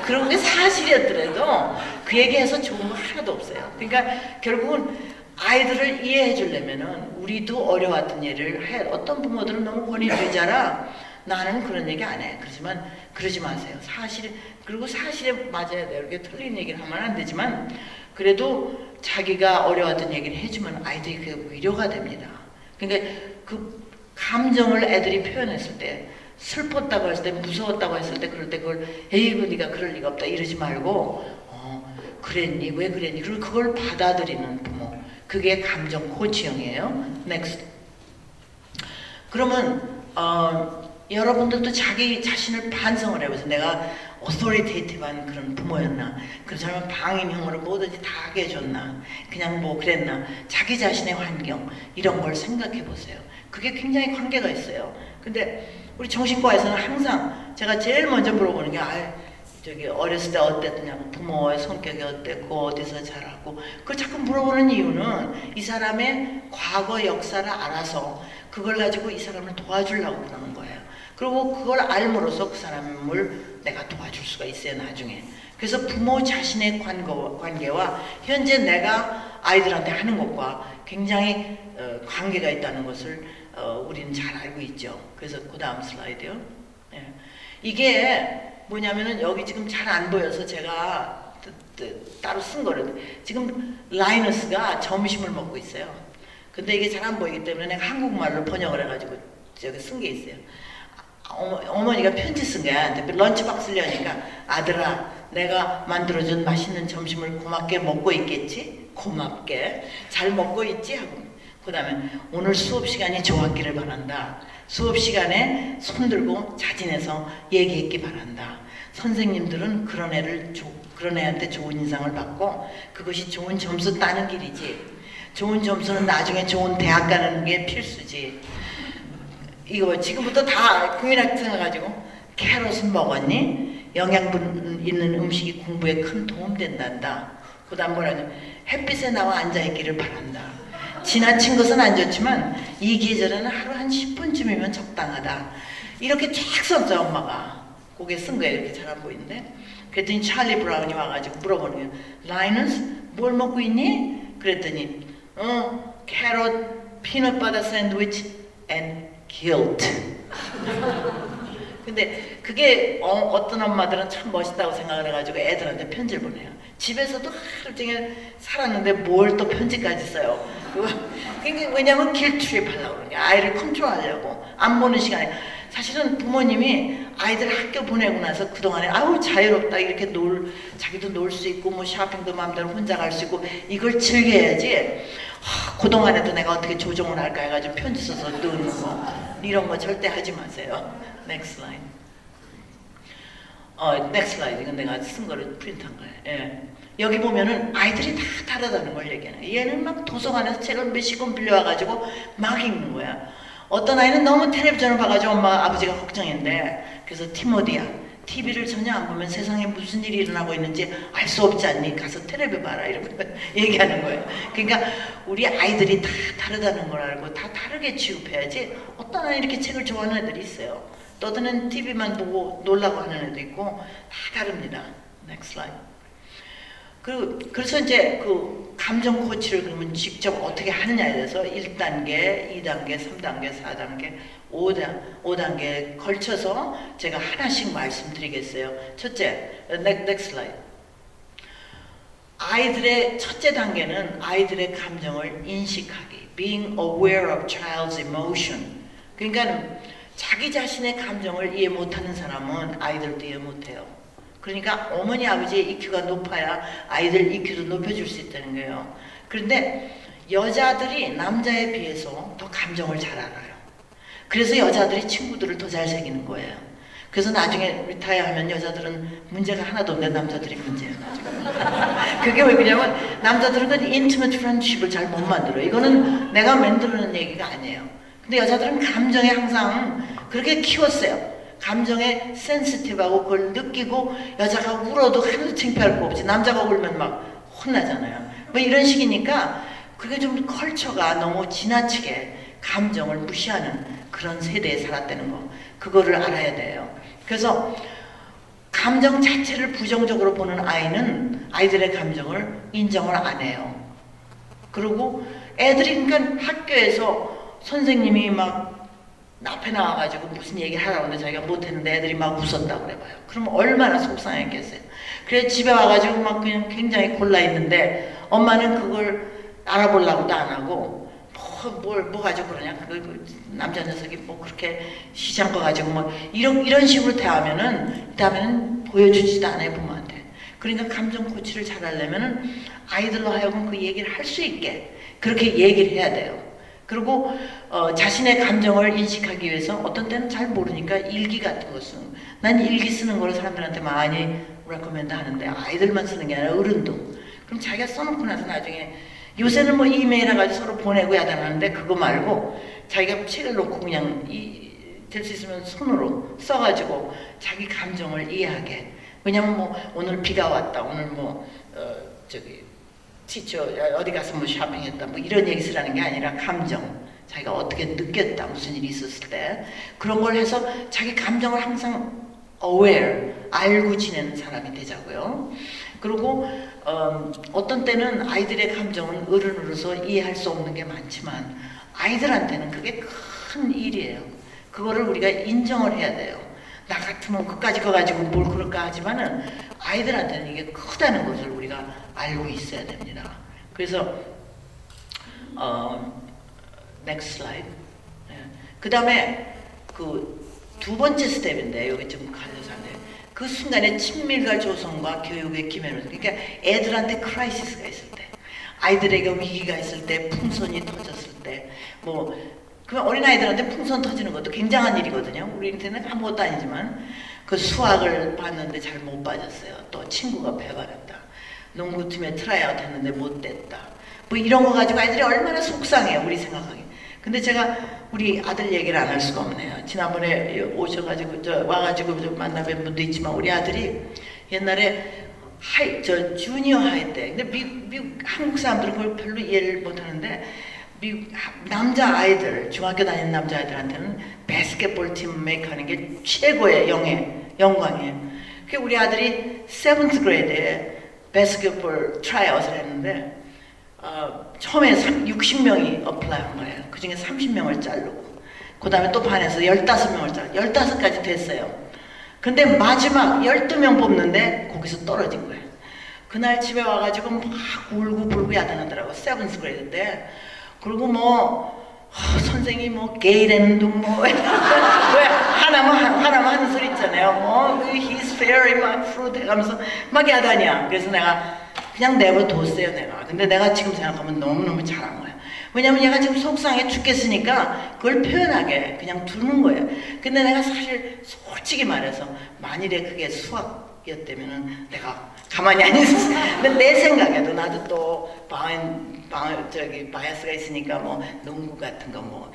그런 게 사실이었더라도 그 얘기해서 좋은 거 하나도 없어요. 그러니까 결국은 아이들을 이해해 주려면은 우리도 어려웠던 일을 해. 어떤 부모들은 너무 권위주의자라 나는 그런 얘기 안 해. 그렇지만 그러지 마세요. 그리고 사실에 맞아야 돼요. 이렇게 틀린 얘기를 하면 안 되지만 그래도 자기가 어려웠던 얘기를 해주면 아이들이 그게 위로가 됩니다. 그러니까 그 감정을 애들이 표현했을 때 슬펐다고 했을 때 무서웠다고 했을 때 그럴 때 그걸 에이구 네가 그럴 리가 없다 이러지 말고 그랬니 왜 그랬니 그리고 그걸 받아들이는 부모 그게 감정 코치형이에요. 넥스트. 그러면 여러분들도 자기 자신을 반성을 해보세요. 내가 어소리테이티브한 그런 부모였나? 그 사람은 방임형으로 뭐든지 다 하게 해줬나? 그냥 뭐 그랬나? 자기 자신의 환경 이런 걸 생각해 보세요. 그게 굉장히 관계가 있어요. 근데 우리 정신과에서는 항상 제가 제일 먼저 물어보는 게 저기 어렸을 때 어땠냐고 부모의 성격이 어땠고 어디서 자라고 그걸 자꾸 물어보는 이유는 이 사람의 과거 역사를 알아서 그걸 가지고 이 사람을 도와주려고 그러는 거예요. 그리고 그걸 알므로써 그 사람을 내가 도와줄 수가 있어요 나중에. 그래서 부모 자신의 관계와 현재 내가 아이들한테 하는 것과 굉장히 관계가 있다는 것을 우리는 잘 알고 있죠. 그래서 그 다음 슬라이드요. 예. 이게 뭐냐면은 여기 지금 잘 안 보여서 제가 따로 쓴 거를 지금 라이너스가 점심을 먹고 있어요. 근데 이게 잘 안 보이기 때문에 내가 한국말로 번역을 해가지고 저기 쓴 게 있어요. 어머니가 편지 쓴 거야. 런치박스를 여니까 아들아 내가 만들어준 맛있는 점심을 고맙게 먹고 있겠지? 고맙게 잘 먹고 있지? 하고 그 다음에 오늘 수업 시간이 좋았기를 바란다. 수업 시간에 손들고 자진해서 얘기했기 바란다. 선생님들은 그런 애한테 좋은 인상을 받고 그것이 좋은 점수 따는 길이지. 좋은 점수는 나중에 좋은 대학 가는 게 필수지. 이거 지금부터 다 국민학생을 가지고 캐럿은 먹었니? 영양분 있는 음식이 공부에 큰 도움 된단다. 그 다음 뭐라냐, 햇빛에 나와 앉아있기를 바란다. 지나친 것은 안 좋지만 이 계절에는 하루 한 10분쯤이면 적당하다. 이렇게 쫙 썼죠. 엄마가 거기에 쓴 거예요. 이렇게 잘 안 보이는데. 그랬더니 찰리 브라운이 와가지고 물어보는 거예요. 라이너스 뭘 먹고 있니? 그랬더니 캐럿 피넛 바터 샌드위치 and guilt. 근데 그게 어떤 엄마들은 참 멋있다고 생각을 해가지고 애들한테 편지를 보내요. 집에서도 하루 종일 살았는데 뭘 또 편지까지 써요. 그게 왜냐면 길트립 하려고 그러는 거야. 아이를 컨트롤하려고. 안 보는 시간에. 사실은 부모님이 아이들 학교 보내고 나서 그동안에 아우 자유롭다 이렇게 자기도 놀 수 있고 뭐 쇼핑도 마음대로 혼자 갈 수 있고 이걸 즐겨야지. 그동안에도 내가 어떻게 조정을 할까 해가지고 편지 써서 넣는 거 이런 거 절대 하지 마세요. Next slide. Next slide. 이건 내가 쓴 거를 프린트한 거예요. 예. 여기 보면은 아이들이 다 다르다는 걸 얘기하는 거예요. 얘는 막 도서관에서 책을 몇십 권 빌려와가지고 막 읽는 거야. 어떤 아이는 너무 텔레비전을 봐가지고 엄마 아버지가 걱정인데 그래서 티모디야 TV를 전혀 안 보면 세상에 무슨 일이 일어나고 있는지 알 수 없지 않니? 가서 텔레비 봐라 이렇게 얘기하는 거예요. 그러니까 우리 아이들이 다 다르다는 걸 알고 다 다르게 취급해야지. 어떤 아이 이렇게 책을 좋아하는 애들이 있어요. 떠드는 TV만 보고 놀라고 하는 애도 있고 다 다릅니다. Next slide. 그래서 이제 그 감정 코치를 그러면 직접 어떻게 하느냐에 대해서 1단계, 2단계, 3단계, 4단계, 5단계에 걸쳐서 제가 하나씩 말씀드리겠어요. 첫째, next slide. 아이들의 첫째 단계는 아이들의 감정을 인식하기, being aware of child's emotion. 그러니까 자기 자신의 감정을 이해 못하는 사람은 아이들도 이해 못해요. 그러니까 어머니 아버지의 EQ가 높아야 아이들 EQ도 높여줄 수 있다는 거예요. 그런데 여자들이 남자에 비해서 더 감정을 잘 알아요. 그래서 여자들이 친구들을 더 잘 사귀는 거예요. 그래서 나중에 리타이어하면 여자들은 문제가 하나도 없는데 남자들이 문제예요. 그게 왜 그러냐면 남자들은 그 인티메트 프렌드십을 잘 못 만들어요. 이거는 내가 만들어낸 얘기가 아니에요. 근데 여자들은 감정에 항상 그렇게 키웠어요. 감정에 센시티브하고 그걸 느끼고 여자가 울어도 하나도 창피할 거 없지. 남자가 울면 막 혼나잖아요. 뭐 이런 식이니까 그게 좀 컬처가 너무 지나치게 감정을 무시하는 그런 세대에 살았다는 거. 그거를 알아야 돼요. 그래서 감정 자체를 부정적으로 보는 아이는 아이들의 감정을 인정을 안 해요. 그리고 애들이 그러니까 학교에서 선생님이 막 앞에 나와가지고 무슨 얘기를 하라고 하는데 자기가 못했는데 애들이 막 웃었다고 그래봐요. 그러면 얼마나 속상했겠어요. 그래서 집에 와가지고 막 그냥 굉장히 골라있는데 엄마는 그걸 알아보려고도 안 하고 뭐 가지고 그러냐. 그 남자 녀석이 뭐 그렇게 시장 거 가지고 뭐 이런 식으로 대하면은 보여주지도 않아요, 부모한테. 그러니까 감정 코치를 잘 하려면은 아이들로 하여금 그 얘기를 할 수 있게 그렇게 얘기를 해야 돼요. 그리고 자신의 감정을 인식하기 위해서 어떤 때는 잘 모르니까 일기 같은 거 쓰는. 난 일기 쓰는 걸 사람들한테 많이 레코멘드 하는데 아이들만 쓰는 게 아니라 어른도. 그럼 자기가 써놓고 나서 나중에 요새는 뭐 이메일 해가지고 서로 보내고 야단하는데 그거 말고 자기가 책을 놓고 그냥 될 수 있으면 손으로 써가지고 자기 감정을 이해하게. 왜냐면 뭐 오늘 비가 왔다. 오늘 뭐 티처 어디 가서 뭐 쇼핑했다 뭐 이런 얘기 쓰라는 게 아니라 감정 자기가 어떻게 느꼈다 무슨 일이 있었을 때 그런 걸 해서 자기 감정을 항상 aware 알고 지내는 사람이 되자고요. 그리고 어떤 때는 아이들의 감정은 어른으로서 이해할 수 없는 게 많지만 아이들한테는 그게 큰 일이에요. 그거를 우리가 인정을 해야 돼요. 나 같으면 그까지 가가지고 뭘 그럴까 하지만은 아이들한테는 이게 크다는 것을 우리가 알고 있어야 됩니다. 그래서 next slide. 그 다음에 그 두 번째 스텝인데 여기 좀 갈려서 안 돼요. 그 순간에 친밀과 조성과 교육의 기회를 그러니까 애들한테 크라이시스가 있을 때 아이들에게 위기가 있을 때 풍선이 터졌을 때 뭐 그 어린아이들한테 풍선 터지는 것도 굉장한 일이거든요. 우리한테는 아무것도 아니지만 그 수학을 봤는데 잘 못 빠졌어요. 또 친구가 배반했다. 농구팀에 트라이아웃 했는데 못 됐다. 뭐 이런 거 가지고 아이들이 얼마나 속상해요. 우리 생각하기. 근데 제가 우리 아들 얘기를 안 할 수가 없네요. 지난번에 오셔가지고 와가지고 만나뵌 분도 있지만 우리 아들이 옛날에 주니어 하이 때, 근데 미국 한국 사람들은 그걸 별로 이해를 못하는데 미국 남자 아이들, 중학교 다니는 남자 아이들한테는 바스켓볼 팀 메이크하는 게 최고의 영광이에요. 그 우리 아들이 7th grade에 바스켓볼 트라이아웃을 했는데 처음에 60명이 어플라이한 거예요. 그 중에 30명을 자르고 그 다음에 또 반에서 15명을 자르고 15까지 됐어요. 근데 마지막 12명 뽑는데 거기서 떨어진 거예요. 그날 집에 와가지고 막 울고불고 야단하더라고. 7th grade 때. 그리고 선생이 게이라는 둥 왜 하나만 하는 소리 있잖아요. he's very my fruit 해가면서 막 야단이야. 그래서 내가 그냥 내버려뒀어요, 내가. 근데 내가 지금 생각하면 너무너무 잘한 거야. 왜냐면 얘가 지금 속상해 죽겠으니까 그걸 표현하게 그냥 두는 거예요. 근데 내가 사실 솔직히 말해서 만일에 그게 수학이었다면은 내가 가만히 안 있었어. 근데 내 생각에도 나도 또 바이어스가 있으니까 농구 같은 거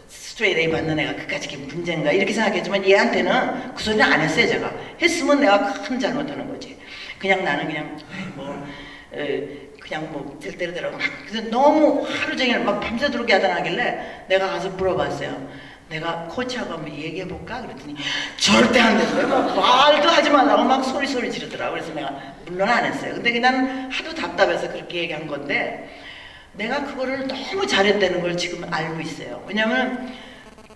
스트레이트 A 받는 애가 그까짓 문제인가 이렇게 생각했지만 얘한테는 그 소리는 안 했어요. 제가 했으면 내가 큰 잘못하는 거지. 나는 들때려대라고 너무 하루 종일 밤새도록 야단하길래 내가 가서 물어봤어요. 내가 코치하고 한번 얘기해볼까? 그랬더니 절대 안 된대요. 말도 하지 말라고 막 소리 지르더라고. 그래서 내가 물론 안 했어요. 근데 난 하도 답답해서 그렇게 얘기한 건데 내가 그거를 너무 잘했다는 걸 지금 알고 있어요. 왜냐면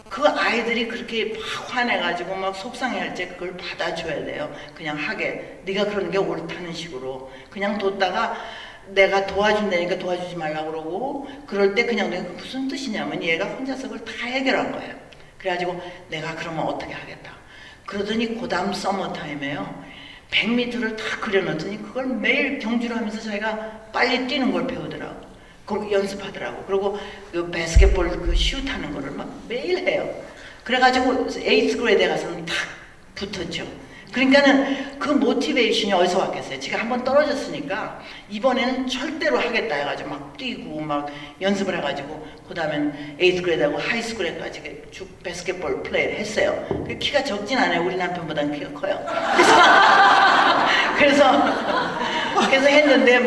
그 아이들이 그렇게 막 화내가지고 막 속상해할 때 그걸 받아줘야 돼요. 그냥 하게. 네가 그러는 게 옳다는 식으로. 그냥 뒀다가 내가 도와준다니까 도와주지 말라고 그러고 그럴 때 그냥 내가 무슨 뜻이냐면 얘가 혼자서 그걸 다 해결한 거예요. 그래가지고 내가 그러면 어떻게 하겠다. 그러더니 그 다음 서머타임에요. 100m를 다 그려놓더니 그걸 매일 경주를 하면서 자기가 빨리 뛰는 걸 배우더라고. 그리고 연습하더라고. 그리고 그 바스켓볼 슛 하는 거를 막 매일 해요. 그래가지고 8th grade에 가서는 탁 붙었죠. 그러니까는 그 모티베이션이 어디서 왔겠어요? 제가 한번 떨어졌으니까 이번에는 절대로 하겠다 해가지고 막 뛰고 막 연습을 해가지고 그 다음엔 8th grade하고 하이스쿨에까지 쭉 바스켓볼 플레이를 했어요. 키가 적진 않아요. 우리 남편보다는 키가 커요. 그래서 했는데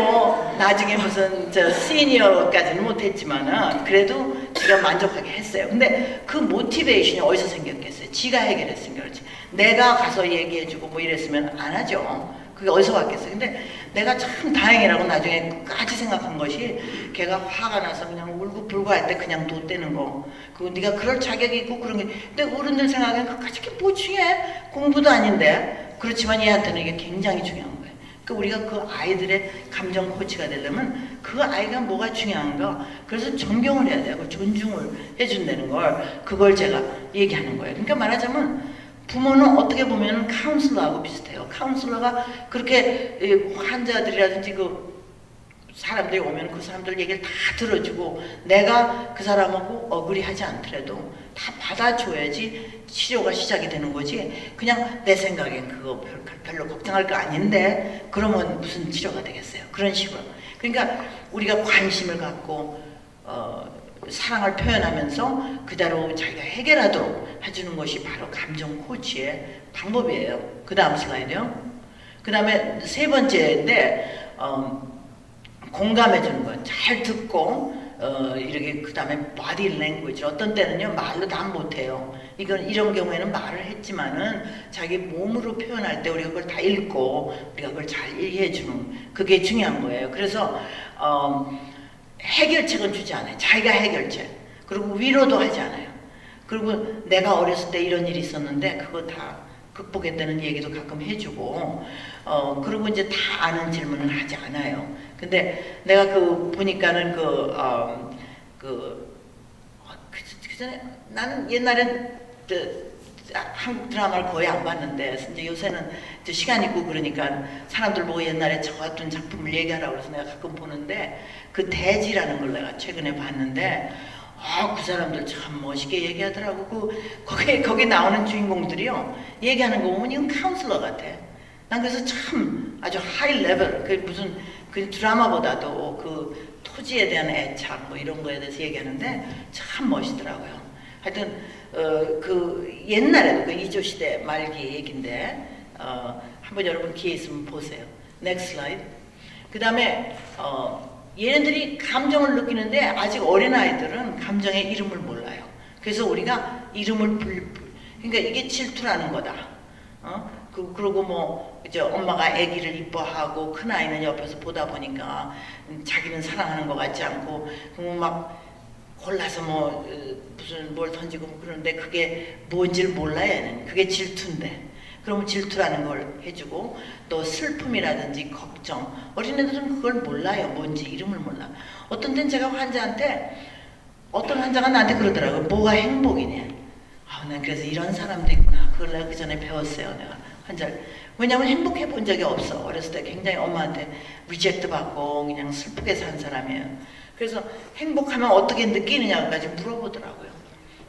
나중에 무슨 시니어까지는 못했지만은 그래도 제가 만족하게 했어요. 근데 그 모티베이션이 어디서 생겼겠어요? 지가 해결했으니까 그렇지. 내가 가서 얘기해주고 이랬으면 안 하죠. 그게 어디서 왔겠어요? 근데 내가 참 다행이라고 나중에 끝까지 생각한 것이 걔가 화가 나서 그냥 울고불고 할 때 그냥 뒀대는 거. 그리고 네가 그럴 자격이 있고 그런 게. 근데 어른들 생각엔 그까짓 게 뭐 중요해? 공부도 아닌데. 그렇지만 얘한테는 이게 굉장히 중요한 거예요. 그러니까 우리가 그 아이들의 감정 코치가 되려면 그 아이가 뭐가 중요한가. 그래서 존경을 해야 되고 존중을 해준다는 걸 그걸 제가 얘기하는 거예요. 그러니까 말하자면 부모는 어떻게 보면 카운슬러하고 비슷해요. 카운슬러가 그렇게 환자들이라든지 그 사람들이 오면 그 사람들 얘기를 다 들어주고 내가 그 사람하고 어그리하지 않더라도 다 받아줘야지 치료가 시작이 되는 거지. 그냥 내 생각엔 그거 별로 걱정할 거 아닌데 그러면 무슨 치료가 되겠어요. 그런 식으로. 그러니까 우리가 관심을 갖고 사랑을 표현하면서 그대로 자기가 해결하도록 해주는 것이 바로 감정 코치의 방법이에요. 그 다음 슬라이드요. 그 다음에 세 번째인데 공감해주는 거. 잘 듣고 이렇게 그 다음에 body language. 어떤 때는요 말로 다 못해요. 이런 경우에는 말을 했지만은 자기 몸으로 표현할 때 우리가 그걸 다 읽고 우리가 그걸 잘 이해해주는 그게 중요한 거예요. 그래서 해결책은 주지 않아요. 자기가 해결책. 그리고 위로도 하지 않아요. 그리고 내가 어렸을 때 이런 일이 있었는데 그거 다 극복했다는 얘기도 가끔 해주고 그리고 이제 다 아는 질문을 하지 않아요. 근데 내가 보니까는 그전에 나는 옛날엔 한국 드라마를 거의 안 봤는데 이제 요새는 이제 시간 있고 그러니까 사람들 보고 옛날에 저 같은 작품을 얘기하라고 그래서 내가 가끔 보는데 그 대지라는 걸 내가 최근에 봤는데 그 사람들 참 멋있게 얘기하더라고. 거기 나오는 주인공들이요 얘기하는 거 보면 이건 카운슬러 같아. 난 그래서 참 아주 하이 레벨 무슨 그 드라마보다도 그 토지에 대한 애착 뭐 이런 거에 대해서 얘기하는데 참 멋있더라고요. 하여튼 그 옛날에도 그 이조 시대 말기 얘긴데 한번 여러분 기회 있으면 보세요. Next slide. 그 다음에 얘네들이 감정을 느끼는데 아직 어린 아이들은 감정의 이름을 몰라요. 그래서 우리가 이름을 그러니까 이게 질투라는 거다. 그리고 뭐 이제 엄마가 아기를 이뻐하고 큰 아이는 옆에서 보다 보니까 자기는 사랑하는 것 같지 않고 막 골라서 뭐 무슨 뭘 던지고 뭐 그러는데 그게 뭔지를 몰라야 하는 그게 질투인데 그러면 질투라는 걸 해주고 또 슬픔이라든지 걱정 어린애들은 그걸 몰라요. 뭔지 이름을 몰라. 어떤 때는 제가 환자한테 어떤 환자가 나한테 그러더라고요. 뭐가 행복이냐. 난 그래서 이런 사람도 있구나. 그걸 내가 그 전에 배웠어요. 내가 환자를. 왜냐면 행복해 본 적이 없어. 어렸을 때 굉장히 엄마한테 리젝트 받고 그냥 슬프게 산 사람이에요. 그래서 행복하면 어떻게 느끼느냐까지 물어보더라고요.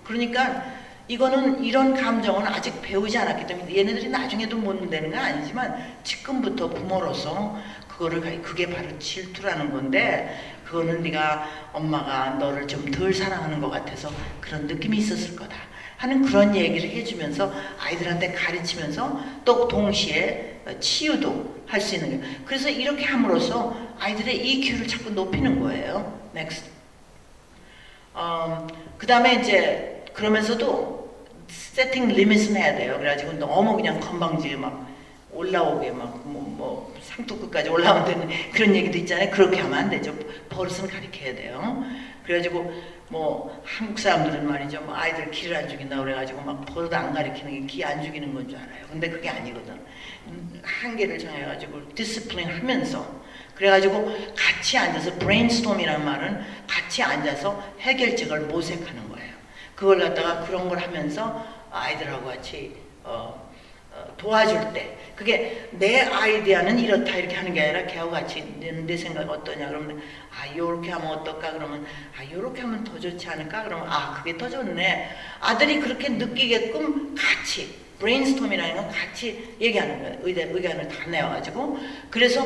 그러니까 이거는 이런 감정은 아직 배우지 않았기 때문에 얘네들이 나중에도 못 되는 건 아니지만 지금부터 부모로서 그게 바로 질투라는 건데 그거는 네가 엄마가 너를 좀 덜 사랑하는 것 같아서 그런 느낌이 있었을 거다 하는 그런 얘기를 해주면서 아이들한테 가르치면서 또 동시에 치유도 할 수 있는 거예요. 그래서 이렇게 함으로써 아이들의 EQ를 자꾸 높이는 거예요. Next. 그 다음에 이제 그러면서도 세팅 리밋은 해야 돼요. 그래가지고 너무 그냥 건방지게 막 올라오게 막 뭐 상투끝까지 올라오면 되는 그런 얘기도 있잖아요. 그렇게 하면 안 되죠. 버릇은 가르쳐야 돼요. 그래가지고 뭐 한국 사람들은 말이죠. 뭐 아이들 기를 안 죽인다 그래가지고 막 버릇 안 가르치는 게 기 안 죽이는 건 줄 알아요. 근데 그게 아니거든. 한계를 정해가지고 디스플레인 하면서 그래가지고 같이 앉아서 브레인스톰이라는 말은 같이 앉아서 해결책을 모색하는 거예요. 그걸 갖다가 그런 걸 하면서 아이들하고 같이 도와줄 때 그게 내 아이디어는 이렇다 이렇게 하는 게 아니라 걔하고 같이 내 생각 어떠냐 그러면 요렇게 하면 어떨까 그러면 요렇게 하면 더 좋지 않을까 그러면 그게 더 좋네. 아들이 그렇게 느끼게끔 같이 브레인스톰이라는 건 같이 얘기하는 거예요. 의견을 다 내와가지고 그래서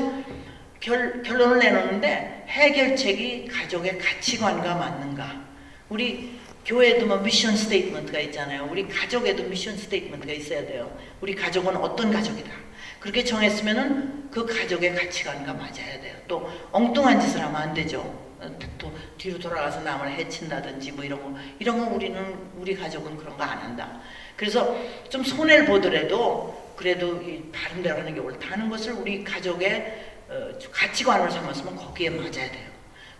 결론을 내놓는데 해결책이 가족의 가치관과 맞는가. 우리 교회에도 뭐 미션 스테이트먼트가 있잖아요. 우리 가족에도 미션 스테이트먼트가 있어야 돼요. 우리 가족은 어떤 가족이다. 그렇게 정했으면은 그 가족의 가치관과 맞아야 돼요. 또 엉뚱한 짓을 하면 안 되죠. 또 뒤로 돌아가서 남을 해친다든지 뭐 이런 거 우리 가족은 그런 거 안 한다. 그래서 좀 손해를 보더라도 그래도 바른 대로 하는 게 옳다는 것을 우리 가족의 가치관으로 삼았으면 거기에 맞아야 돼요.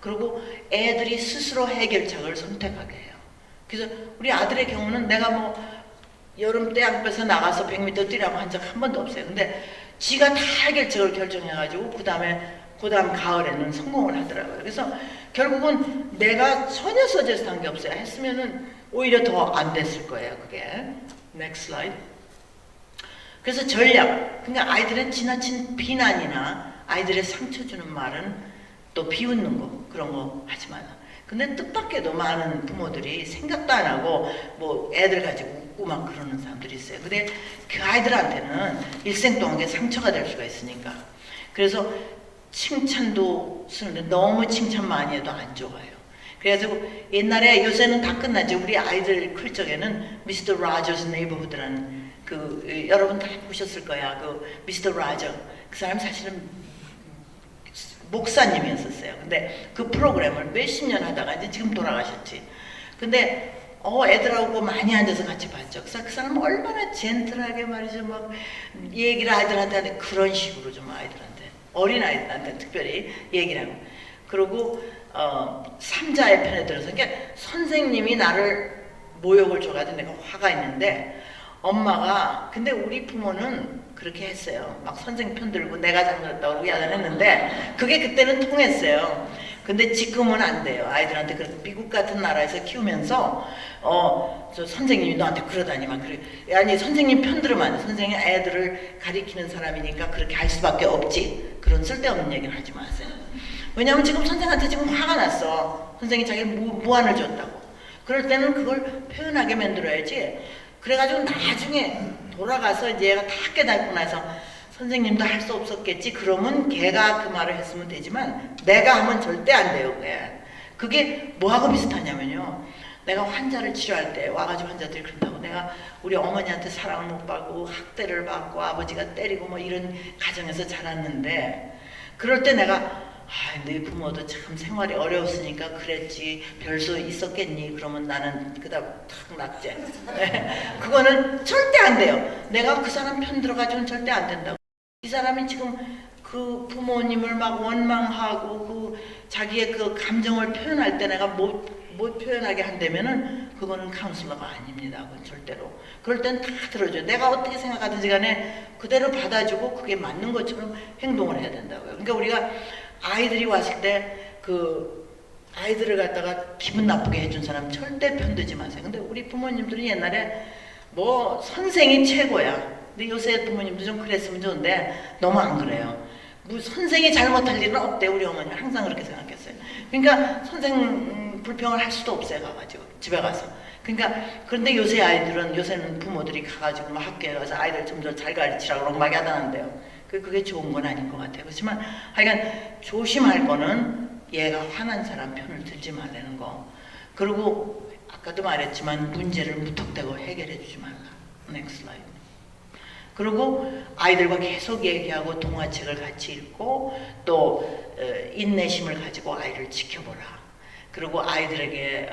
그리고 애들이 스스로 해결책을 선택하게 해요. 그래서 우리 아들의 경우는 내가 뭐 여름 때 양볕에 나가서 100m 뛰라고 한 적 한 번도 없어요. 근데 지가 다 해결책을 결정해가지고 그 다음 가을에는 성공을 하더라고요. 그래서 결국은 내가 전혀 서제스트 한 게 없어요. 했으면은 오히려 더 안 됐을 거예요. 그게. Next slide. 그래서 전략. 그러니까 아이들은 지나친 비난이나 아이들의 상처 주는 말은 또 비웃는 거 그런 거 하지 마라. 근데 뜻밖에도 많은 부모들이 생각도 안 하고 뭐 애들 가지고 웃고 막 그러는 사람들이 있어요. 근데 그 아이들한테는 일생 동안 게 상처가 될 수가 있으니까. 그래서 칭찬도 쓰는데 너무 칭찬 많이 해도 안 좋아요. 그래가지고 옛날에 요새는 다 끝났지. 우리 아이들 클 적에는 미스터 라저스 네이버후드라는 여러분 다 보셨을 거야. 그 미스터 라저 그 사람 사실은 목사님이었었어요. 근데 그 프로그램을 몇십 년 하다가 이제 지금 돌아가셨지. 근데 애들하고 많이 앉아서 같이 봤죠. 그 사람은 얼마나 젠틀하게 말이죠. 막 얘기를 아이들한테 하는데 그런 식으로 좀 아이들한테 어린 아이들한테 특별히 얘기를 하고 그리고 삼자의 편에 들어서 그러니까 선생님이 나를 모욕을 줘가지고 내가 화가 있는데 엄마가 근데 우리 부모는 그렇게 했어요. 막 선생 편 들고 내가 잘못했다고 그러고 야단했는데 그게 그때는 통했어요. 근데 지금은 안 돼요. 아이들한테 그렇게 미국 같은 나라에서 키우면서 저 선생님이 너한테 그러다니 막 그래. 아니 선생님 편 들으면 안 돼. 선생님 애들을 가리키는 사람이니까 그렇게 할 수밖에 없지. 그런 쓸데없는 얘기를 하지 마세요. 왜냐하면 지금 선생한테 지금 화가 났어. 선생이 자기 무안을 줬다고. 그럴 때는 그걸 표현하게 만들어야지. 그래가지고 나중에 돌아가서 이제 얘가 다 깨닫고 나서 선생님도 할 수 없었겠지. 그러면 걔가 그 말을 했으면 되지만 내가 하면 절대 안 돼요. 그게 뭐하고 비슷하냐면요. 내가 환자를 치료할 때 와가지고 환자들이 그런다고 내가 우리 어머니한테 사랑을 못 받고 학대를 받고 아버지가 때리고 뭐 이런 가정에서 자랐는데 그럴 때 내가 네 부모도 참 생활이 어려웠으니까 그랬지 별수 있었겠니? 그러면 나는 그다음 탁 낙제. 그거는 절대 안 돼요. 내가 그 사람 편 들어가지고는 절대 안 된다고. 이 사람이 지금 그 부모님을 막 원망하고 그 자기의 그 감정을 표현할 때 내가 못 표현하게 한다면은 그거는 카운슬러가 아닙니다. 그건 절대로. 그럴 땐 다 들어줘요. 내가 어떻게 생각하든지 간에 그대로 받아주고 그게 맞는 것처럼 행동을 해야 된다고요. 그러니까 우리가 아이들이 왔을 때 그 아이들을 갖다가 기분 나쁘게 해준 사람 절대 편들지 마세요. 근데 우리 부모님들은 옛날에 뭐 선생이 최고야. 근데 요새 부모님도 좀 그랬으면 좋은데 너무 안 그래요. 뭐 선생이 잘못할 일은 없대. 우리 어머니 항상 그렇게 생각했어요. 그러니까 선생 불평을 할 수도 없어요. 가가지고 집에 가서. 그러니까 그런데 요새는 부모들이 가가지고 막 학교에 가서 아이들 좀 더 잘 가르치라고 그러고 막 야단한대요. 그게 좋은 건 아닌 것 같아요. 그렇지만 하여간 조심할 거는 얘가 화난 사람 편을 들지 말라는 거. 그리고 아까도 말했지만 문제를 무턱대고 해결해 주지 말라. Next slide. 그리고 아이들과 계속 얘기하고 동화책을 같이 읽고 또 인내심을 가지고 아이를 지켜보라. 그리고 아이들에게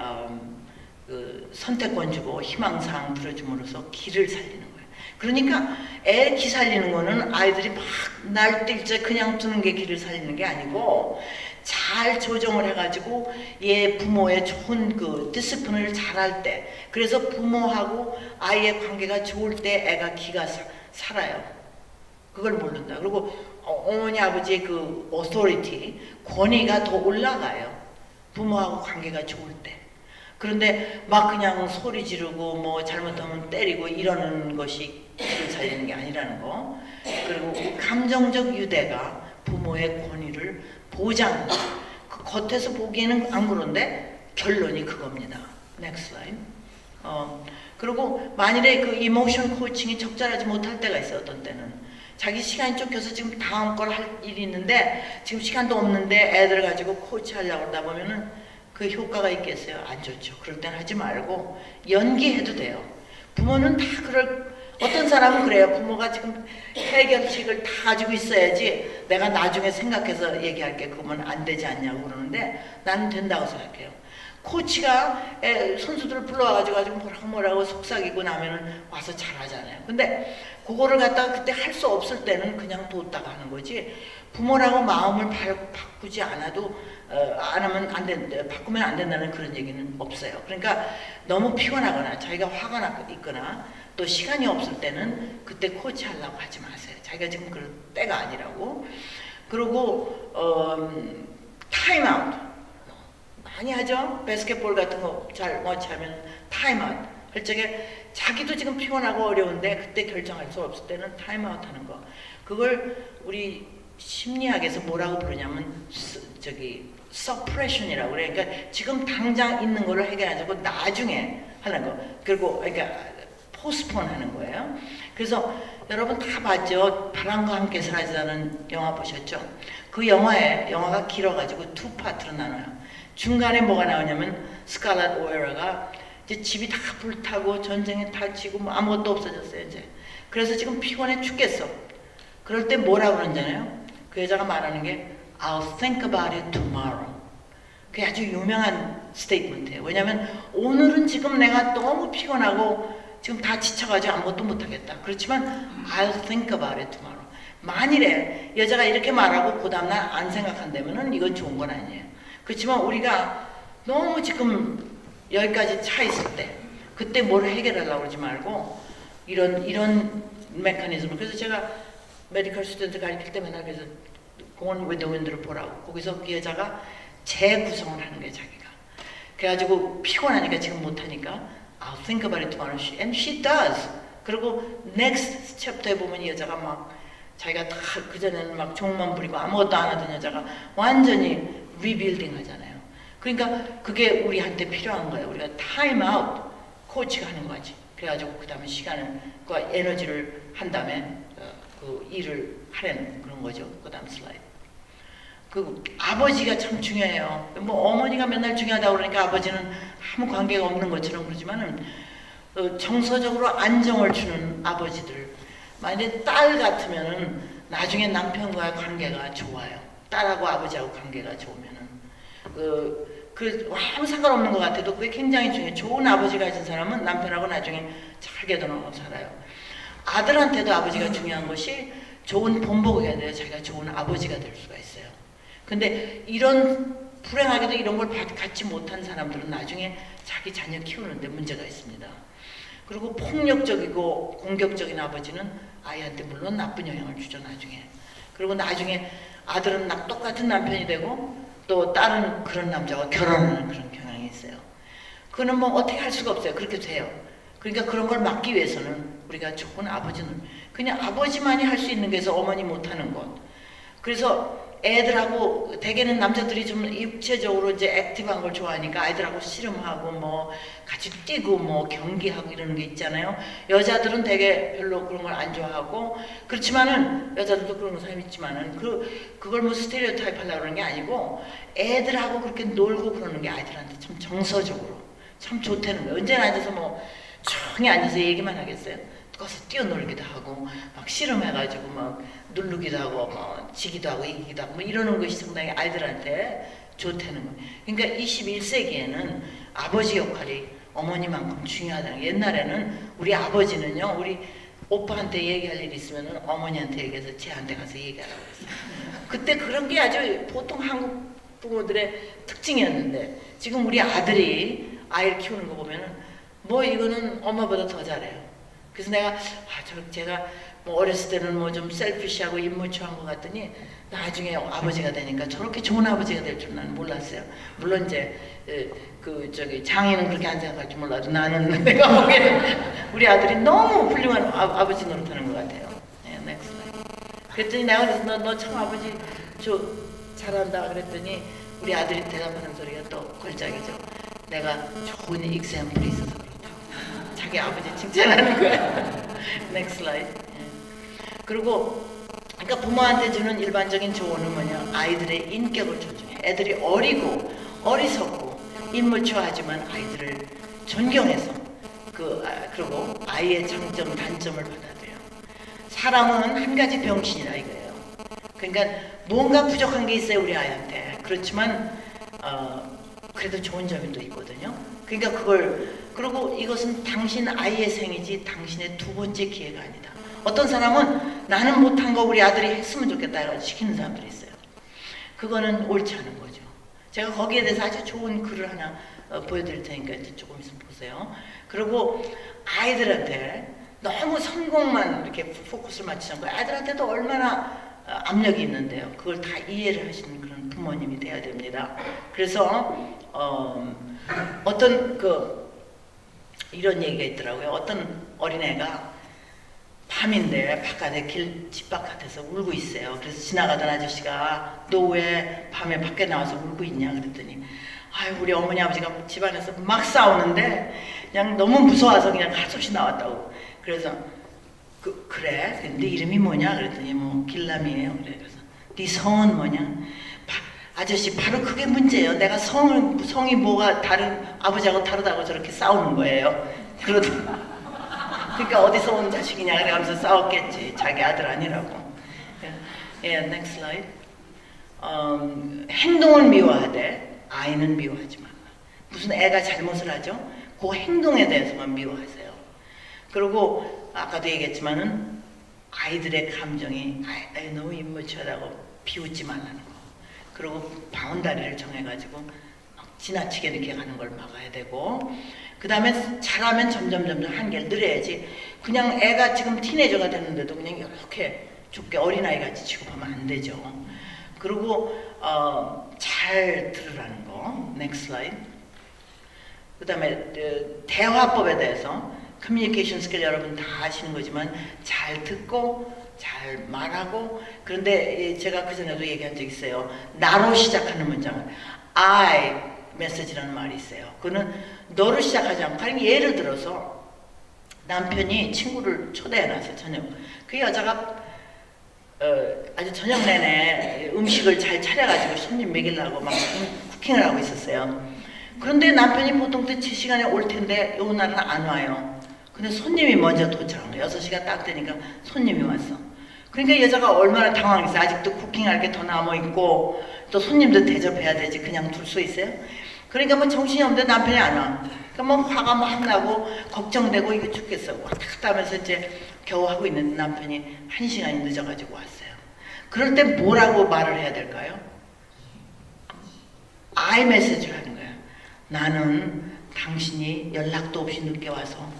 그 선택권 주고 희망사항 들어줌으로써 길을 살리는 거예요. 그러니까 애 기 살리는 거는 아이들이 막 날뛸 그냥 두는 게 길을 살리는 게 아니고 잘 조정을 해가지고 얘 부모의 좋은 그 디스플린을 잘할 때 그래서 부모하고 아이의 관계가 좋을 때 애가 기가 살아요. 그걸 모른다. 그리고 어머니 아버지의 그 authority 권위가 더 올라가요. 부모하고 관계가 좋을 때. 그런데 막 그냥 소리 지르고 뭐 잘못하면 때리고 이러는 것이 길을 살리는 게 아니라는 거. 그리고 감정적 유대가 부모의 권위를 보장. 그 겉에서 보기에는 안 그런데 결론이 그겁니다. Next slide. 그리고 만일에 그 이모션 코칭이 적절하지 못할 때가 있어요. 어떤 때는 자기 시간이 쫓겨서 지금 다음 걸 할 일이 있는데 지금 시간도 없는데 애들 가지고 코치하려고 하다 보면은 그 효과가 있겠어요? 안 좋죠. 그럴 땐 하지 말고 연기해도 돼요. 부모는 다 어떤 사람은 그래요. 부모가 지금 해결책을 다 가지고 있어야지 내가 나중에 생각해서 얘기할게. 그러면 안 되지 않냐고 그러는데 나는 된다고 생각해요. 코치가 선수들을 불러와가지고 뭐라고 속삭이고 나면은 와서 잘하잖아요. 근데 그거를 갖다가 그때 할 수 없을 때는 그냥 뒀다가 하는 거지. 부모라고 마음을 바꾸지 않아도 안 하면 안 된다, 바꾸면 안 된다는 그런 얘기는 없어요. 그러니까 너무 피곤하거나 자기가 화가 있거나 또 시간이 없을 때는 그때 코치하려고 하지 마세요. 자기가 지금 그럴 때가 아니라고. 그리고 타임아웃 많이 하죠. 바스켓볼 같은 거 잘 못하면 타임아웃 할 적에 자기도 지금 피곤하고 어려운데 그때 결정할 수 없을 때는 타임아웃 하는 거. 그걸 우리 심리학에서 뭐라고 부르냐면 suppression이라고 그래. 그러니까 지금 당장 있는 거를 해결하지 않고 나중에 하는 거. 그리고 그러니까 postpone 하는 거예요. 그래서 여러분 다 봤죠? 바람과 함께 사라지다는 영화 보셨죠? 그 영화가 길어가지고 두 파트로 나눠요. 중간에 뭐가 나오냐면 스칼렛 오헤라가 이제 집이 다 불타고 전쟁에 다치고 뭐 아무것도 없어졌어요 이제. 그래서 지금 피곤해 죽겠어. 그럴 때 뭐라고 그러잖아요. 그 여자가 말하는 게 I'll think about it tomorrow. 그게 아주 유명한 스테이트먼트예요. 왜냐하면 오늘은 지금 내가 너무 피곤하고 지금 다 지쳐가지고 아무것도 못하겠다. 그렇지만 I'll think about it tomorrow. 만일에 여자가 이렇게 말하고 그 다음날 안 생각한다면 이건 좋은 건 아니에요. 그렇지만 우리가 너무 지금 여기까지 차 있을 때 그때 뭘 해결하려고 그러지 말고 이런 메커니즘을. 그래서 제가 메디컬 스튜던트 가르칠 때 맨날 그래서 공원 윈도우를 보라고 거기서 그 여자가 재구성을 하는 거예요. 자기가. 그래가지고 피곤하니까 지금 못하니까 I'll think about it tomorrow. And she does. 그리고 next 챕터에 보면 이 여자가 막 자기가 다 그전에는 막 종만 부리고 아무것도 안 하던 여자가 완전히 리빌딩 하잖아요. 그러니까 그게 우리한테 필요한 거예요. 우리가 타임아웃 코치가 하는 거지. 그래가지고 그 다음에 시간을 그 에너지를 한 다음에 그 일을 하라는 그런 거죠. 그 다음 슬라이드. 그 아버지가 참 중요해요. 뭐 어머니가 맨날 중요하다고 그러니까 아버지는 아무 관계가 없는 것처럼 그러지만은 정서적으로 안정을 주는 아버지들. 만약에 딸 같으면은 나중에 남편과의 관계가 좋아요. 딸하고 아버지하고 관계가 좋으면은 아무 상관없는 것 같아도 그게 굉장히 중요해요. 좋은 아버지가 있는 사람은 남편하고 나중에 잘 겨누고 살아요. 아들한테도 아버지가 중요한 것이 좋은 본보기가 돼요. 자기가 좋은 아버지가 될 수가 있어요. 근데 이런 불행하게도 이런 걸 갖지 못한 사람들은 나중에 자기 자녀 키우는데 문제가 있습니다. 그리고 폭력적이고 공격적인 아버지는 아이한테 물론 나쁜 영향을 주죠. 나중에. 그리고 나중에 아들은 똑같은 남편이 되고 또 딸은 그런 남자와 결혼하는 그런 경향이 있어요. 그거는 뭐 어떻게 할 수가 없어요. 그렇게 돼요. 그러니까 그런 걸 막기 위해서는 우리가 좋은 아버지는 그냥 아버지만이 할 수 있는 게 있어 어머니 못하는 것. 그래서 애들하고 대개는 남자들이 좀 육체적으로 이제 액티브한 걸 좋아하니까 아이들하고 씨름하고 뭐 같이 뛰고 뭐 경기하고 이러는 게 있잖아요. 여자들은 되게 별로 그런 걸 안 좋아하고 그렇지만은 여자들도 그런 사람이 있지만은 그걸 뭐 스테레오타입 하려고 그러는 게 아니고 애들하고 그렇게 놀고 그러는 게 아이들한테 참 정서적으로 참 좋다는 거예요. 언제나 앉아서 뭐 조용히 앉아서 얘기만 하겠어요. 가서 뛰어놀기도 하고 막 씨름해가지고 막 누르기도 하고 뭐 지기도 하고 이기기도 하고 뭐 이러는 것이 상당히 아이들한테 좋다는 거예요. 그러니까 21세기에는 아버지 역할이 어머니만큼 중요하다는 게 옛날에는 우리 아버지는요 우리 오빠한테 얘기할 일 있으면 어머니한테 얘기해서 쟤한테 가서 얘기하라고 그랬어요. 그때 그런 게 아주 보통 한국 부모들의 특징이었는데 지금 우리 아들이 아이를 키우는 거 보면은 뭐 이거는 엄마보다 더 잘해요. 그래서 내가 제가 뭐 어렸을 때는 뭐 좀 셀피시하고 임무추한 것 같더니 나중에 아버지가 되니까 저렇게 좋은 아버지가 될 줄 나는 몰랐어요. 물론 이제 장인은 그렇게 안 생각할 줄 몰라도 나는 내가 보기에는 우리 아들이 너무 훌륭한 아버지 노릇하는 것 같아요. 네, 넥스트. 그랬더니 내가 그래서 너 참 아버지 잘한다 그랬더니 우리 아들이 대답하는 소리가 또 걸작이죠. 내가 좋은 익샘플이 있어서 그렇다고. 자기 아버지 칭찬하는 거야. 넥스트 슬라이드. 그리고 그러니까 부모한테 주는 일반적인 조언은 뭐냐? 아이들의 인격을 존중해. 애들이 어리고 어리석고 인물초하지만 아이들을 존경해서 그리고 아이의 장점 단점을 받아들여. 사람은 한 가지 병신이라 이거예요. 그러니까 뭔가 부족한 게 있어요 우리 아이한테. 그렇지만 그래도 좋은 점이 또 있거든요. 그러니까 그리고 이것은 당신 아이의 생이지 당신의 두 번째 기회가 아니다. 어떤 사람은 나는 못한 거 우리 아들이 했으면 좋겠다 해가지고 시키는 사람들이 있어요. 그거는 옳지 않은 거죠. 제가 거기에 대해서 아주 좋은 글을 하나 보여드릴 테니까 이제 조금 있으면 보세요. 그리고 아이들한테 너무 성공만 이렇게 포커스를 맞추지 않고 아이들한테도 얼마나 압력이 있는데요. 그걸 다 이해를 하시는 그런 부모님이 돼야 됩니다. 그래서 어떤 이런 얘기가 있더라고요. 어떤 어린애가 밤인데 바깥에 집 바깥에서 울고 있어요. 그래서 지나가던 아저씨가 너 왜 밤에 밖에 나와서 울고 있냐 그랬더니 아유 우리 어머니 아버지가 집안에서 막 싸우는데 그냥 너무 무서워서 그냥 할 수 없이 나왔다고. 그래서 그래? 네 이름이 뭐냐? 그랬더니 뭐 길람이에요. 그래서 네 성은 뭐냐? 아저씨 바로 그게 문제예요. 내가 성이 뭐가 아버지하고 다르다고 저렇게 싸우는 거예요. 그러니까 어디서 온 자식이냐 그러면서 싸웠겠지. 자기 아들 아니라고. 예, next slide. 행동을 미워하되 아이는 미워하지 말라. 무슨 애가 잘못을 하죠? 그 행동에 대해서만 미워하세요. 그리고 아까도 얘기했지만은 아이들의 감정이 너무 임무치하다고 비웃지 말라는 거. 그리고 바운다리를 정해가지고 지나치게 이렇게 가는 걸 막아야 되고 그 다음에 잘하면 점점 한계를 늘려야지. 그냥 애가 지금 티네이저가 됐는데도 그냥 이렇게 좁게 어린아이같이 취급하면 안 되죠. 그리고 잘 들으라는 거. 넥스트 슬라이드. 그 다음에 대화법에 대해서 커뮤니케이션 스킬 여러분 다 아시는 거지만 잘 듣고 잘 말하고 그런데 제가 그전에도 얘기한 적 있어요. 나로 시작하는 문장은 I 메시지라는 말이 있어요. 그거는 너로 시작하지 않고 아니 예를 들어서 남편이 친구를 초대해놨어요. 저녁. 그 여자가 아주 저녁 내내 음식을 잘 차려가지고 손님 먹이려고 막 쿠킹을 하고 있었어요. 그런데 남편이 보통 때 7시간에 올 텐데 요 날은 안 와요. 근데 손님이 먼저 도착한 거예요. 6시간 딱 되니까 손님이 왔어. 그러니까 여자가 얼마나 당황했어요. 아직도 쿠킹할 게 더 남아있고 또 손님도 대접해야 되지 그냥 둘 수 있어요? 그러니까 뭐 정신이 없는데 남편이 안 와. 그러니까 뭐 화가 막 나고 걱정되고 이거 죽겠어. 왔다 갔다 하면서 이제 겨우 하고 있는데 남편이 1시간이 늦어가지고 왔어요. 그럴 때 뭐라고 말을 해야 될까요? I 메시지를 하는 거예요. 나는 당신이 연락도 없이 늦게 와서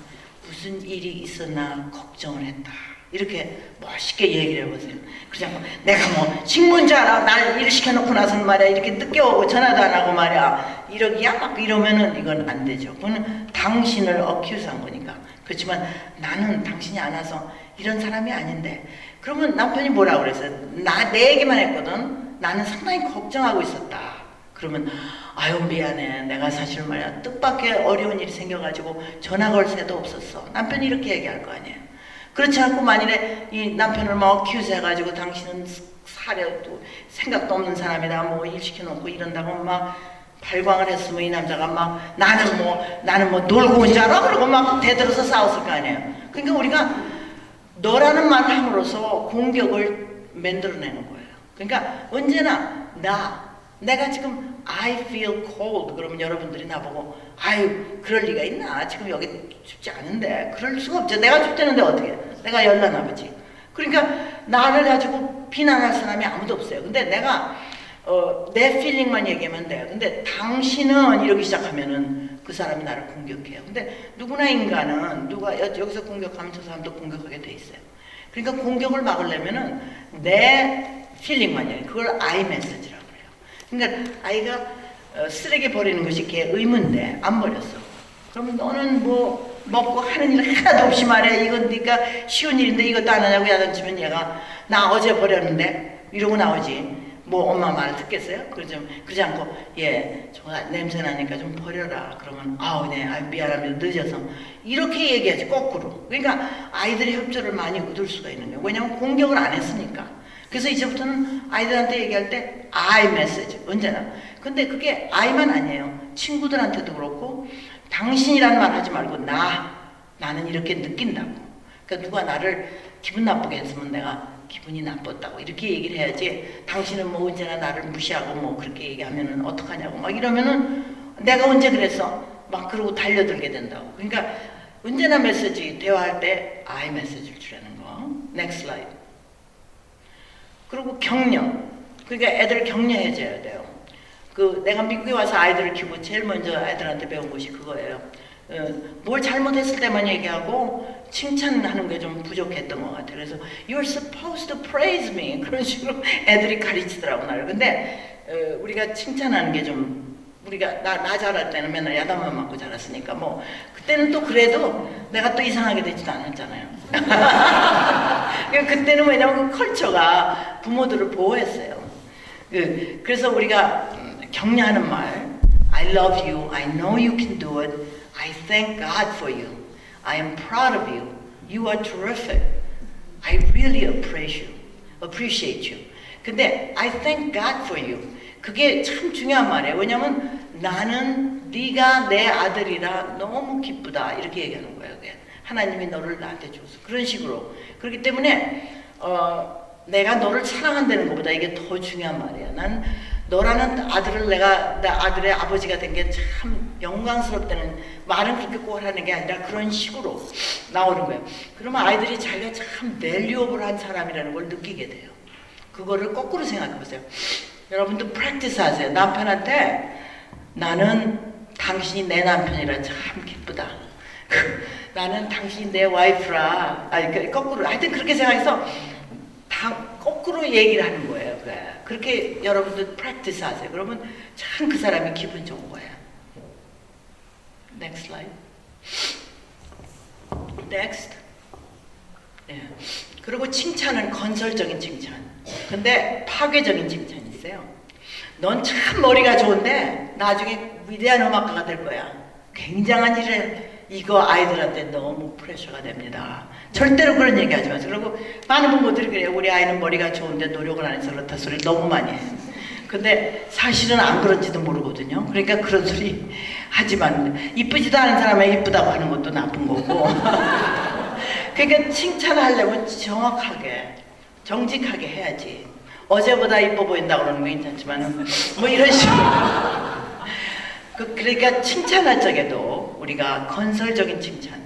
무슨 일이 있었나 걱정을 했다. 이렇게 멋있게 얘기를 해보세요. 그러지 않고 내가 뭐 식문지 알아? 날 일 시켜놓고 나서는 말이야 이렇게 늦게 오고 전화도 안 하고 말이야 이러기야 막 이러면은 이건 안 되죠. 그거는 당신을 어큐스한 거니까. 그렇지만 나는 당신이 안 와서 이런 사람이 아닌데 그러면 남편이 뭐라고 그랬어요? 내 얘기만 했거든. 나는 상당히 걱정하고 있었다. 그러면 아유 미안해 내가 사실 말이야 뜻밖의 어려운 일이 생겨가지고 전화 걸 새도 없었어. 남편이 이렇게 얘기할 거 아니에요. 그렇지 않고 만일에 이 남편을 막 키우세가지고 당신은 사려도 생각도 없는 사람이다 뭐 일 시켜놓고 이런다고 막 발광을 했으면 이 남자가 막 나는 뭐 놀고 온 줄 알아? 그러고 막 대들어서 싸웠을 거 아니에요. 그러니까 우리가 너라는 말을 함으로써 공격을 만들어내는 거예요. 그러니까 언제나 내가 지금 I feel cold 그러면 여러분들이 나보고 아유 그럴 리가 있나 지금 여기 춥지 않은데 그럴 수가 없죠. 내가 춥다는데 어떻게 내가 열나나 보지. 그러니까 나를 가지고 비난할 사람이 아무도 없어요. 근데 내가 내 필링만 얘기하면 돼요. 근데 당신은 이러기 시작하면은 그 사람이 나를 공격해요. 근데 누구나 인간은 누가 여기서 공격하면 저 사람도 공격하게 돼 있어요. 그러니까 공격을 막으려면은 내 필링만 얘기해요. 그걸 I 메시지라고 해요. 그러니까 아이가 쓰레기 버리는 것이 걔 의무인데 안 버렸어. 그러면 너는 뭐 먹고 하는 일 하나도 없이 말해. 이건 네가 쉬운 일인데 이것도 안 하냐고 야단치면 얘가 나 어제 버렸는데 이러고 나오지. 뭐 엄마 말 듣겠어요? 그러지 않고 정말 냄새 나니까 좀 버려라. 그러면 네 미안합니다 늦어서 이렇게 얘기하지 거꾸로. 그러니까 아이들의 협조를 많이 얻을 수가 있는 거예요. 왜냐하면 공격을 안 했으니까. 그래서 이제부터는 아이들한테 얘기할 때 I 메시지 언제나. 근데 그게 I만 아니에요. 친구들한테도 그렇고 당신이란 말 하지 말고 나는 이렇게 느낀다고. 그러니까 누가 나를 기분 나쁘게 했으면 내가 기분이 나빴다고 이렇게 얘기를 해야지. 당신은 뭐 언제나 나를 무시하고 뭐 그렇게 얘기하면은 어떡하냐고 막 이러면은 내가 언제 그랬어? 막 그러고 달려들게 된다고. 그러니까 언제나 메시지 대화할 때 I 메시지를 주라는 거. Next slide. 그리고 격려. 그러니까 애들 격려해줘야 돼요. 내가 미국에 와서 아이들을 키우고 제일 먼저 아이들한테 배운 것이 그거예요. 뭘 잘못했을 때만 얘기하고 칭찬하는 게 좀 부족했던 것 같아요. 그래서 You're supposed to praise me 그런 식으로 애들이 가르치더라고 나를. 근데 우리가 칭찬하는 게 좀 우리가 나 자랄 때는 맨날 야단만 맞고 자랐으니까 뭐 그때는 또 그래도 내가 또 이상하게 되지도 않았잖아요. 그때는 왜냐면 그 컬처가 부모들을 보호했어요. 그래서 우리가 격려하는 말 I love you, I know you can do it, I thank God for you, I am proud of you, you are terrific, I really appreciate you. 근데 I thank God for you 그게 참 중요한 말이에요. 왜냐면 나는 네가 내 아들이라 너무 기쁘다 이렇게 얘기하는 거예요. 하나님이 너를 나한테 줘서 그런 식으로. 그렇기 때문에 내가 너를 사랑한다는 것보다 이게 더 중요한 말이에요. 난 너라는 아들을 내가 내 아들의 아버지가 된 게 참 영광스럽다는 말은 그렇게 꼭 하는 게 아니라 그런 식으로 나오는 거예요. 그러면 아이들이 자기가 참 밸류어블한 사람이라는 걸 느끼게 돼요. 그거를 거꾸로 생각해 보세요. 여러분도 프랙티스 하세요. 남편한테 나는 당신이 내 남편이라 참 기쁘다. 나는 당신이 내 와이프라. 거꾸로 하여튼 그렇게 생각해서 거꾸로 얘기를 하는 거예요. 그렇게 여러분들 프랙티스 하세요. 그러면 참 그 사람이 기분 좋은 거예요. Next slide. Next. 그리고 칭찬은 건설적인 칭찬. 근데 파괴적인 칭찬이 있어요. 넌 참 머리가 좋은데 나중에 위대한 음악가가 될 거야. 굉장한 일을 이거 아이들한테 너무 프레셔가 됩니다. 절대로 그런 얘기 하지 마세요. 그리고 많은 부모들이 그래요. 우리 아이는 머리가 좋은데 노력을 안 해서 그렇다 소리를 너무 많이 해요. 근데 사실은 안 그런지도 모르거든요. 그러니까 그런 소리 하지만 이쁘지도 않은 사람이 이쁘다고 하는 것도 나쁜 거고. 그러니까 칭찬하려면 정확하게 정직하게 해야지. 어제보다 이뻐 보인다 그러는 거 괜찮지만 뭐 이런 식으로. 그러니까 칭찬할 적에도 우리가 건설적인 칭찬,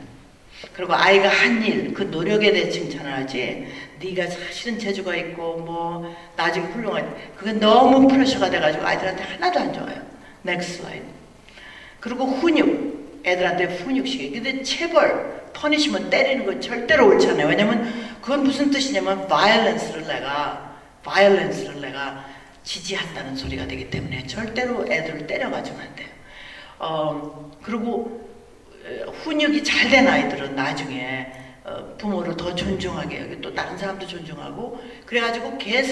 그리고 아이가 한 일, 그 노력에 대해 칭찬을 하지, 네가 사실은 재주가 있고 뭐 나중에 훌륭한, 그게 너무 프레셔가 돼가지고 아이들한테 하나도 안 좋아요. Next slide. 그리고 훈육, 애들한테 훈육시키기. 근데 체벌, 퍼니시먼트, 때리는 건 절대로 옳지 않아요. 왜냐면 그건 무슨 뜻이냐면 violence를 내가 지지한다는 소리가 되기 때문에 절대로 애들을 때려가지고는 안 돼요. 그리고 훈육이 잘 된 아이들은 나중에 부모를 더 존중하게 하고 또 다른 사람도 존중하고, 그래가지고 걔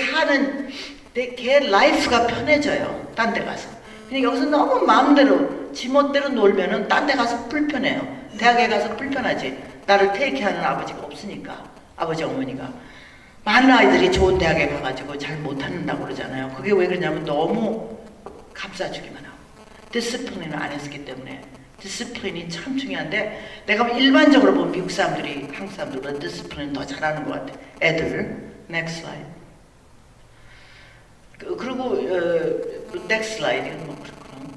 라이프가 편해져요. 딴 데 가서. 근데 여기서 너무 마음대로 지멋대로 놀면은 딴 데 가서 불편해요. 대학에 가서 불편하지. 나를 테이크하는 아버지가 없으니까. 아버지 어머니가. 많은 아이들이 좋은 대학에 가가지고 잘 못한다고 그러잖아요. 그게 왜 그러냐면 너무 감싸주기만 하고 디스플린을 안 했기 때문에. 디스플린이 참 중요한데, 내가 일반적으로 보면 미국 사람들이 한국 사람들보다 디스플린 더 잘하는 것 같아. 애들. Next slide. 그리고 next slide. 이건 뭐 그렇구나.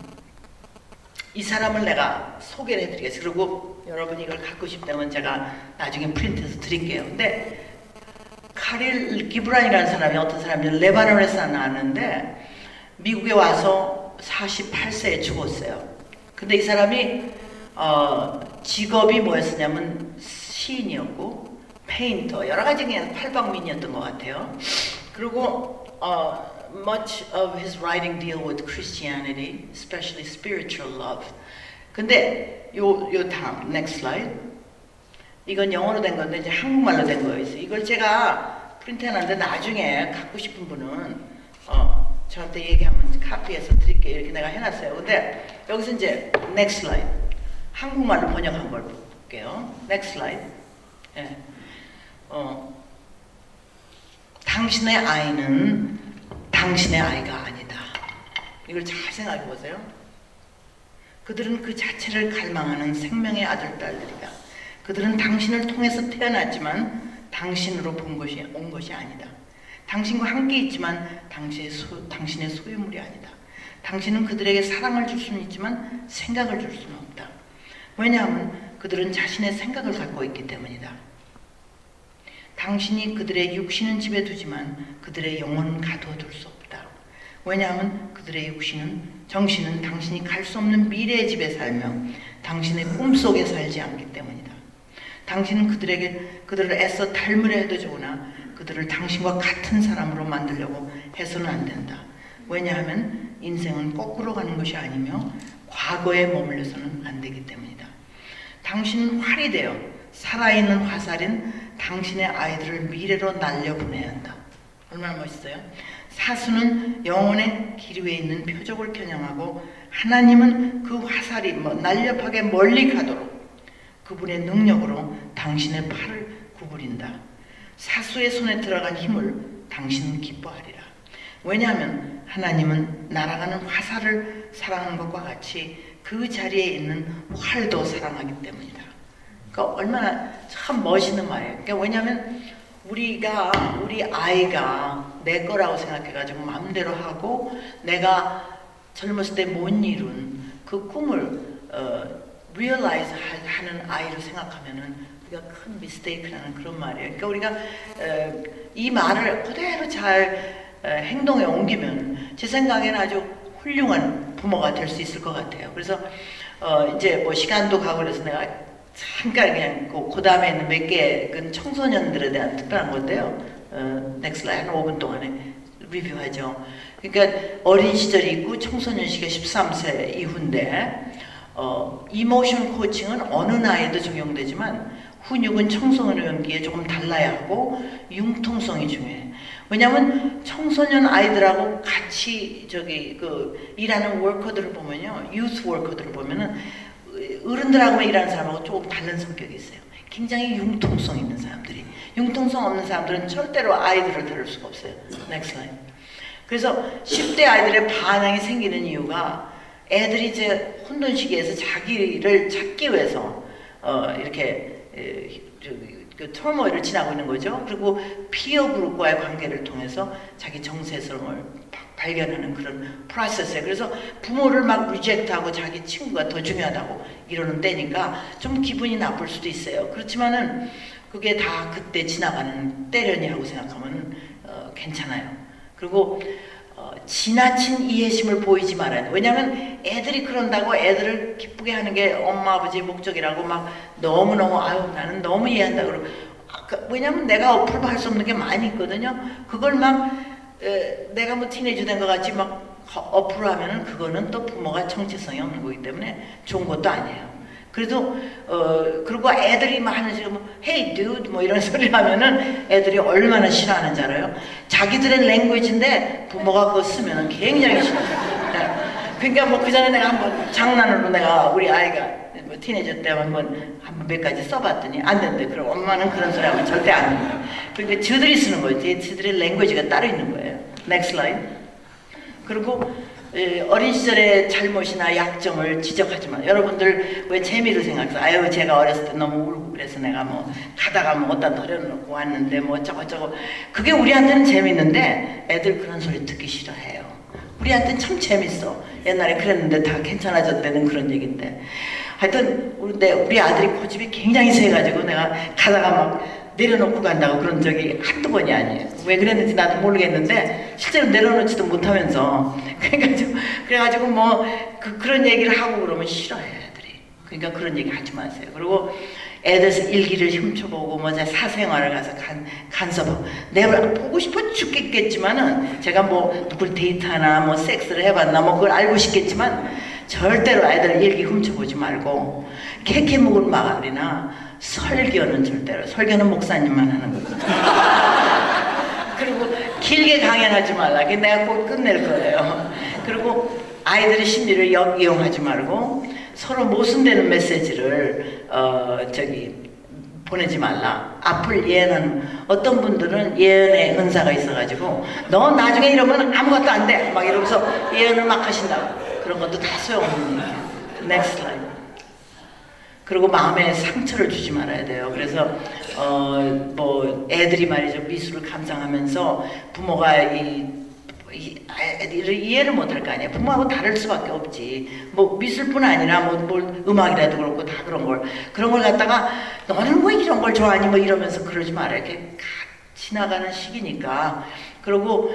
이 사람을 내가 소개를 해드리겠어요. 그리고 여러분 이걸 갖고 싶다면 제가 나중에 프린트해서 드릴게요. 근데 카릴 기브란이라는 사람이 어떤 사람이 레바논에서 나왔는데 미국에 와서 48세에 죽었어요. 근데 이 사람이 직업이 뭐였었냐면 시인이었고 페인터, 여러 가지 그냥 팔방민이었던 것 같아요. 그리고 much of his writing deal with Christianity, especially spiritual love. 근데 요 다음 next slide. 이건 영어로 된 건데 이제 한국말로 된 거예요. 이걸 제가 프린트해놨는데 나중에 갖고 싶은 분은 저한테 얘기하면 카피해서 드릴게요. 이렇게 내가 해놨어요. 근데 여기서 이제 next slide. 한국말로 번역한 걸 볼게요. next slide. 예. 당신의 아이는 당신의 아이가 아니다. 이걸 잘 생각해 보세요. 그들은 그 자체를 갈망하는 생명의 아들, 딸들이다. 그들은 당신을 통해서 태어났지만 당신으로 온 것이 아니다. 당신과 함께 있지만 당신의 소유물이 아니다. 당신은 그들에게 사랑을 줄 수는 있지만 생각을 줄 수는 없다. 왜냐하면 그들은 자신의 생각을 갖고 있기 때문이다. 당신이 그들의 육신은 집에 두지만 그들의 영혼은 가두어둘 수 없다. 왜냐하면 그들의 정신은 당신이 갈 수 없는 미래의 집에 살며 당신의 꿈속에 살지 않기 때문이다. 당신은 그들을 애써 닮으려 해도 좋으나 그들을 당신과 같은 사람으로 만들려고 해서는 안 된다. 왜냐하면 인생은 거꾸로 가는 것이 아니며 과거에 머물러서는 안 되기 때문이다. 당신은 활이 되어 살아있는 화살인 당신의 아이들을 미래로 날려보내야 한다. 얼마나 멋있어요? 사수는 영혼의 길 위에 있는 표적을 겨냥하고 하나님은 그 화살이 날렵하게 멀리 가도록 그분의 능력으로 당신의 팔을 구부린다. 사수의 손에 들어간 힘을 당신은 기뻐하리라. 왜냐하면 하나님은 날아가는 화살을 사랑하는 것과 같이 그 자리에 있는 활도 사랑하기 때문이다. 그러니까 얼마나 참 멋있는 말이에요. 그러니까 왜냐하면 우리 아이가 내 거라고 생각해가지고 마음대로 하고 내가 젊었을 때 못 이룬 그 꿈을 realize 하는 아이를 생각하면은 우리가 큰 mistake라는 그런 말이에요. 그러니까 우리가 이 말을 그대로 잘 행동에 옮기면 제 생각에는 아주 훌륭한 부모가 될 수 있을 것 같아요. 그래서 이제 뭐 시간도 가고 그래서 내가 잠깐 그냥 그 다음에 있는 몇 개는 청소년들에 대한 특별한 건데요. 넥슬 한 5분 동안에 리뷰하죠. 그러니까 어린 시절이 있고 청소년 시기가 13세 이후인데 이모션 코칭은 어느 나이에도 적용되지만 훈육은 청소년기에 조금 달라야 하고 융통성이 중요해. 왜냐하면 청소년 아이들하고 같이 일하는 워커들을 보면요, 유스 워커들을 보면은 어른들하고 일하는 사람하고 조금 다른 성격이 있어요. 굉장히 융통성 있는 사람들이. 융통성 없는 사람들은 절대로 아이들을 다룰 수가 없어요. Next slide. 그래서 10대 아이들의 반항이 생기는 이유가 애들이 이제 혼돈 시기에서 자기를 찾기 위해서 이렇게 그 터모일을 지나고 있는 거죠. 그리고 피어 그룹과의 관계를 통해서 자기 정체성을 발견하는 그런 프로세스에, 그래서 부모를 막 리젝트하고 자기 친구가 더 중요하다고 이러는 때니까 좀 기분이 나쁠 수도 있어요. 그렇지만은 그게 다 그때 지나가는 때려니라고 생각하면 괜찮아요. 그리고 지나친 이해심을 보이지 말아야 돼. 왜냐하면 애들이 그런다고 애들을 기쁘게 하는 게 엄마 아버지의 목적이라고 막 너무너무 아유 나는 너무 이해한다 그러고, 왜냐하면 내가 어플도 할 수 없는 게 많이 있거든요. 그걸 막 내가 뭐 티네이저 된 것 같이 막 어플을 하면은 그거는 또 부모가 정체성이 없는 거기 때문에 좋은 것도 아니에요. 그래도 그리고 애들이 막 하는 식으로 뭐 Hey dude 뭐 이런 소리를 하면은 애들이 얼마나 싫어하는지 알아요? 자기들의 랭귀지인데 부모가 그거 쓰면은 굉장히 싫어해요. 그러니까 뭐 그 전에 내가 한번 장난으로 내가 우리 아이가 뭐 티네이저 때 한번 몇 가지 써봤더니 안 된대. 그럼 엄마는 그런 소리 하면 절대 안 된대. 그러니까 저들이 쓰는 거지. 저들의 랭귀지가 따로 있는 거예요. Next slide. 그리고 어린 시절의 잘못이나 약점을 지적하지만 여러분들 왜 재미를 생각해서 아유 제가 어렸을 때 너무 울고 그래서 내가 뭐 가다가 뭐 어디다 버려놓고 왔는데 뭐 저거 그게 우리한테는 재밌는데 애들 그런 소리 듣기 싫어해요. 우리한테는 참 재밌어. 옛날에 그랬는데 다 괜찮아졌다는 그런 얘기인데 하여튼 우리 아들이 고집이 굉장히 세가지고 내가 가다가 막 내려놓고 간다고 그런 적이 한두 번이 아니에요. 왜 그랬는지 나도 모르겠는데 실제로 내려놓지도 못하면서 그래가지고 뭐 그런 얘기를 하고 그러면 싫어해요 애들이. 그러니까 그런 얘기 하지 마세요. 그리고 애들 일기를 훔쳐보고 뭐 사생활을 가서 간섭하고 내가 보고 싶어 죽겠지만은 제가 뭐 누굴 데이트하나 뭐 섹스를 해봤나 뭐 그걸 알고 싶겠지만 절대로 애들 일기 훔쳐보지 말고 캐캐 묵은 마을이나 설교는 절대로, 설교는 목사님만 하는 거거든요. 그리고 길게 강연하지 말라. 내가 꼭 끝낼 거예요. 그리고 아이들의 심리를 이용하지 말고 서로 모순되는 메시지를 보내지 말라. 앞을 예언하는, 어떤 분들은 예언의 은사가 있어가지고 너 나중에 이러면 아무것도 안 돼 막 이러면서 예언을 막 하신다고. 그런 것도 다 소용없는 얘기예요. Next slide. 그리고 마음에 상처를 주지 말아야 돼요. 그래서 뭐 애들이 말이죠 미술을 감상하면서 부모가 애들을 이해를 못할 거 아니에요. 부모하고 다를 수밖에 없지. 뭐 미술뿐 아니라 뭘 음악이라도 그렇고 다 그런 걸 갖다가 너는 뭐 이런 걸 좋아하니 뭐 이러면서 그러지 말아요. 이렇게 지나가는 시기니까. 그리고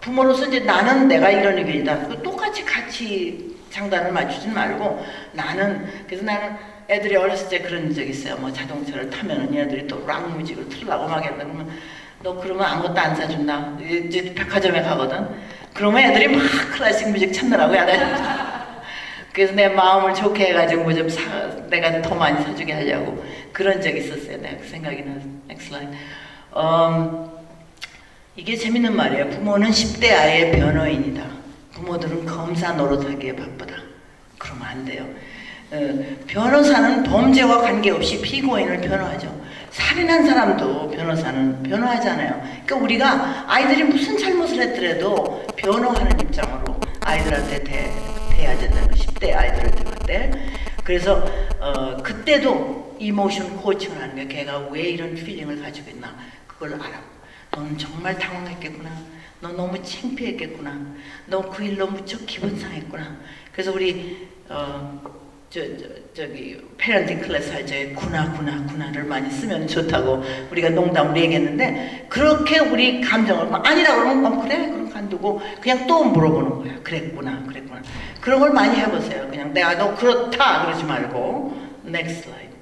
부모로서 이제 나는 내가 이런 의견이다. 똑같이 같이 장단을 맞추진 말고 그래서 나는 애들이 어렸을 때 그런 적 있어요. 뭐 자동차를 타면은 얘들이 또 락 뮤직을 틀라고 막 했다 그러면 너 그러면 아무것도 안 사준다. 이제 백화점에 가거든. 그러면 애들이 막 클래식 뮤직 찾느라고 해야 돼. 그래서 내 마음을 좋게 해가지고 뭐 좀 내가 더 많이 사주게 하려고 그런 적이 있었어요. 내가 그 생각이 나서. Next slide. 이게 재밌는 말이에요. 부모는 10대 아이의 변호인이다. 부모들은 검사 노릇하기에 바쁘다. 그러면 안 돼요. 변호사는 범죄와 관계없이 피고인을 변호하죠. 살인한 사람도 변호사는 변호하잖아요. 그러니까 우리가 아이들이 무슨 잘못을 했더라도 변호하는 입장으로 아이들한테 대해야 된다는 거. 10대 아이들을 대할 때. 그래서 그때도 이모션 코칭을 하는 거예요. 걔가 왜 이런 필링을 가지고 있나 그걸 알아. 너는 정말 당황했겠구나. 너 너무 창피했겠구나. 너 그 일로 무척 기분 상했구나. 그래서 우리 저기 패런팅 클래스 할 때 구나를 많이 쓰면 좋다고 우리가 농담으로 얘기했는데 그렇게 우리 감정을 아니라고 그러면 그래 그럼 간두고 그냥 또 물어보는 거야. 그랬구나. 그런 걸 많이 해보세요. 그냥 내가 너 그렇다 그러지 말고. Next slide.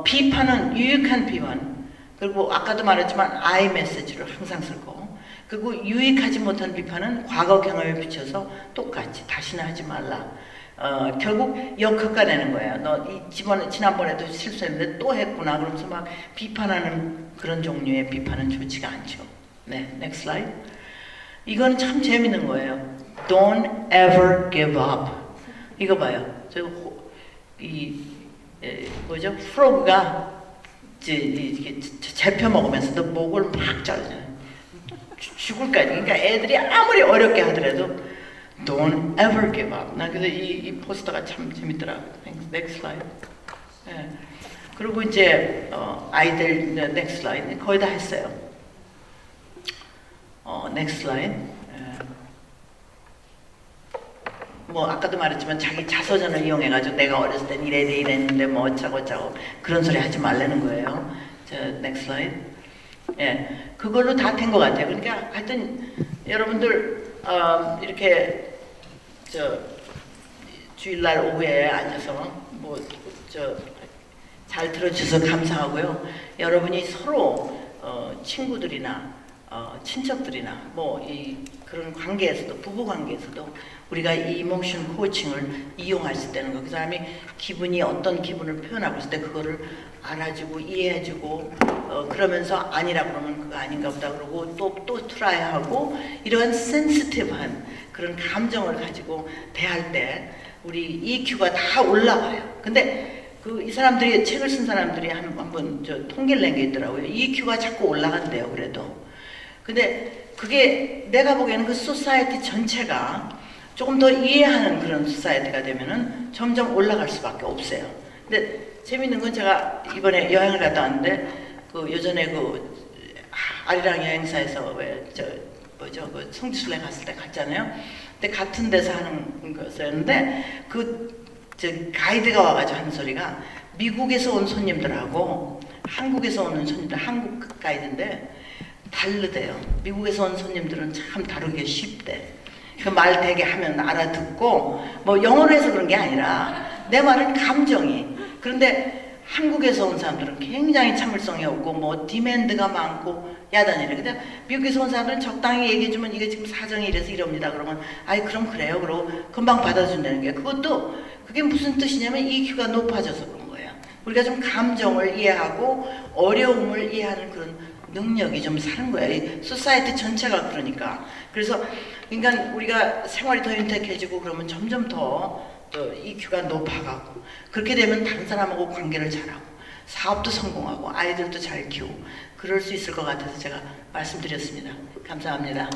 비판은 유익한 비판. 그리고 아까도 말했지만 I 메시지를 항상 쓸 거. 그리고 유익하지 못한 비판은 과거 경험에 비춰서 똑같이 다시는 하지 말라. 결국 역효과 내는 거예요. 너 지난번에도 실수했는데 또 했구나. 그러면서 막 비판하는 그런 종류의 비판은 좋지가 않죠. 네, next slide. 이건 참 재밌는 거예요. Don't ever give up. 이거 봐요. 뭐죠? 프로그가 이게 잡혀 먹으면서도 목을 막 잘라요. 죽을까지. 그러니까 애들이 아무리 어렵게 하더라도 Don't ever give up. 나 그래서 이 포스터가 참 재밌더라고요. Next slide. 예. 그리고 이제 아이들 next slide 거의 다 했어요. next slide. 예. 뭐 아까도 말했지만 자기 자서전을 이용해가지고 내가 어렸을 땐 이랬는데 뭐 어쩌고 그런 소리 하지 말라는 거예요. 자, next slide. 예, 그걸로 다 된 것 같아요. 그러니까 하여튼 여러분들 이렇게 주일날 오후에 앉아서 잘 들어주셔서 감사하고요. 여러분이 서로 친구들이나 친척들이나 그런 관계에서도 부부 관계에서도 우리가 이 이모션 코칭을 이용할 수 있다는 거. 그 사람이 기분이 어떤 기분을 표현하고 있을 때 그거를 알아주고 이해해주고 그러면서 아니라 그러면 그거 아닌가 보다 그러고 또 트라이하고 이런 센시티브한 그런 감정을 가지고 대할 때 우리 EQ가 다 올라가요. 근데 이 사람들이 책을 쓴 사람들이 한번 통계를 낸 게 있더라고요. EQ가 자꾸 올라간대요. 그래도. 근데 그게 내가 보기에는 그 소사이어티 전체가 조금 더 이해하는 그런 소사이어티가 되면은 점점 올라갈 수밖에 없어요. 근데 재밌는 건 제가 이번에 여행을 갔다 왔는데 예전에 아리랑 여행사에서 그 성지순례 갔을 때 갔잖아요. 근데 같은 데서 하는 거였는데 가이드가 와가지고 하는 소리가 미국에서 온 손님들하고 한국에서 오는 손님들, 한국 가이드인데 다르대요. 미국에서 온 손님들은 참 다루기가 쉽대. 그 말 되게 하면 알아듣고 뭐 영어로 해서 그런 게 아니라 내 말은 감정이. 그런데 한국에서 온 사람들은 굉장히 참을성이 없고 뭐 디맨드가 많고 야단이래. 근데 미국에서 온 사람들은 적당히 얘기해주면 이게 지금 사정이 이래서 이럽니다. 그러면 아이 그럼 그래요. 그러고 금방 받아준다는 게 그게 무슨 뜻이냐면 EQ가 높아져서 그런 거예요. 우리가 좀 감정을 이해하고 어려움을 이해하는 그런 능력이 좀 사는 거예요. 이 소사이티 전체가 그러니까. 그래서 그러니까 우리가 생활이 더 윤택해지고 그러면 점점 더 EQ가 높아가고 그렇게 되면 다른 사람하고 관계를 잘하고 사업도 성공하고 아이들도 잘 키우고 그럴 수 있을 것 같아서 제가 말씀드렸습니다. 감사합니다.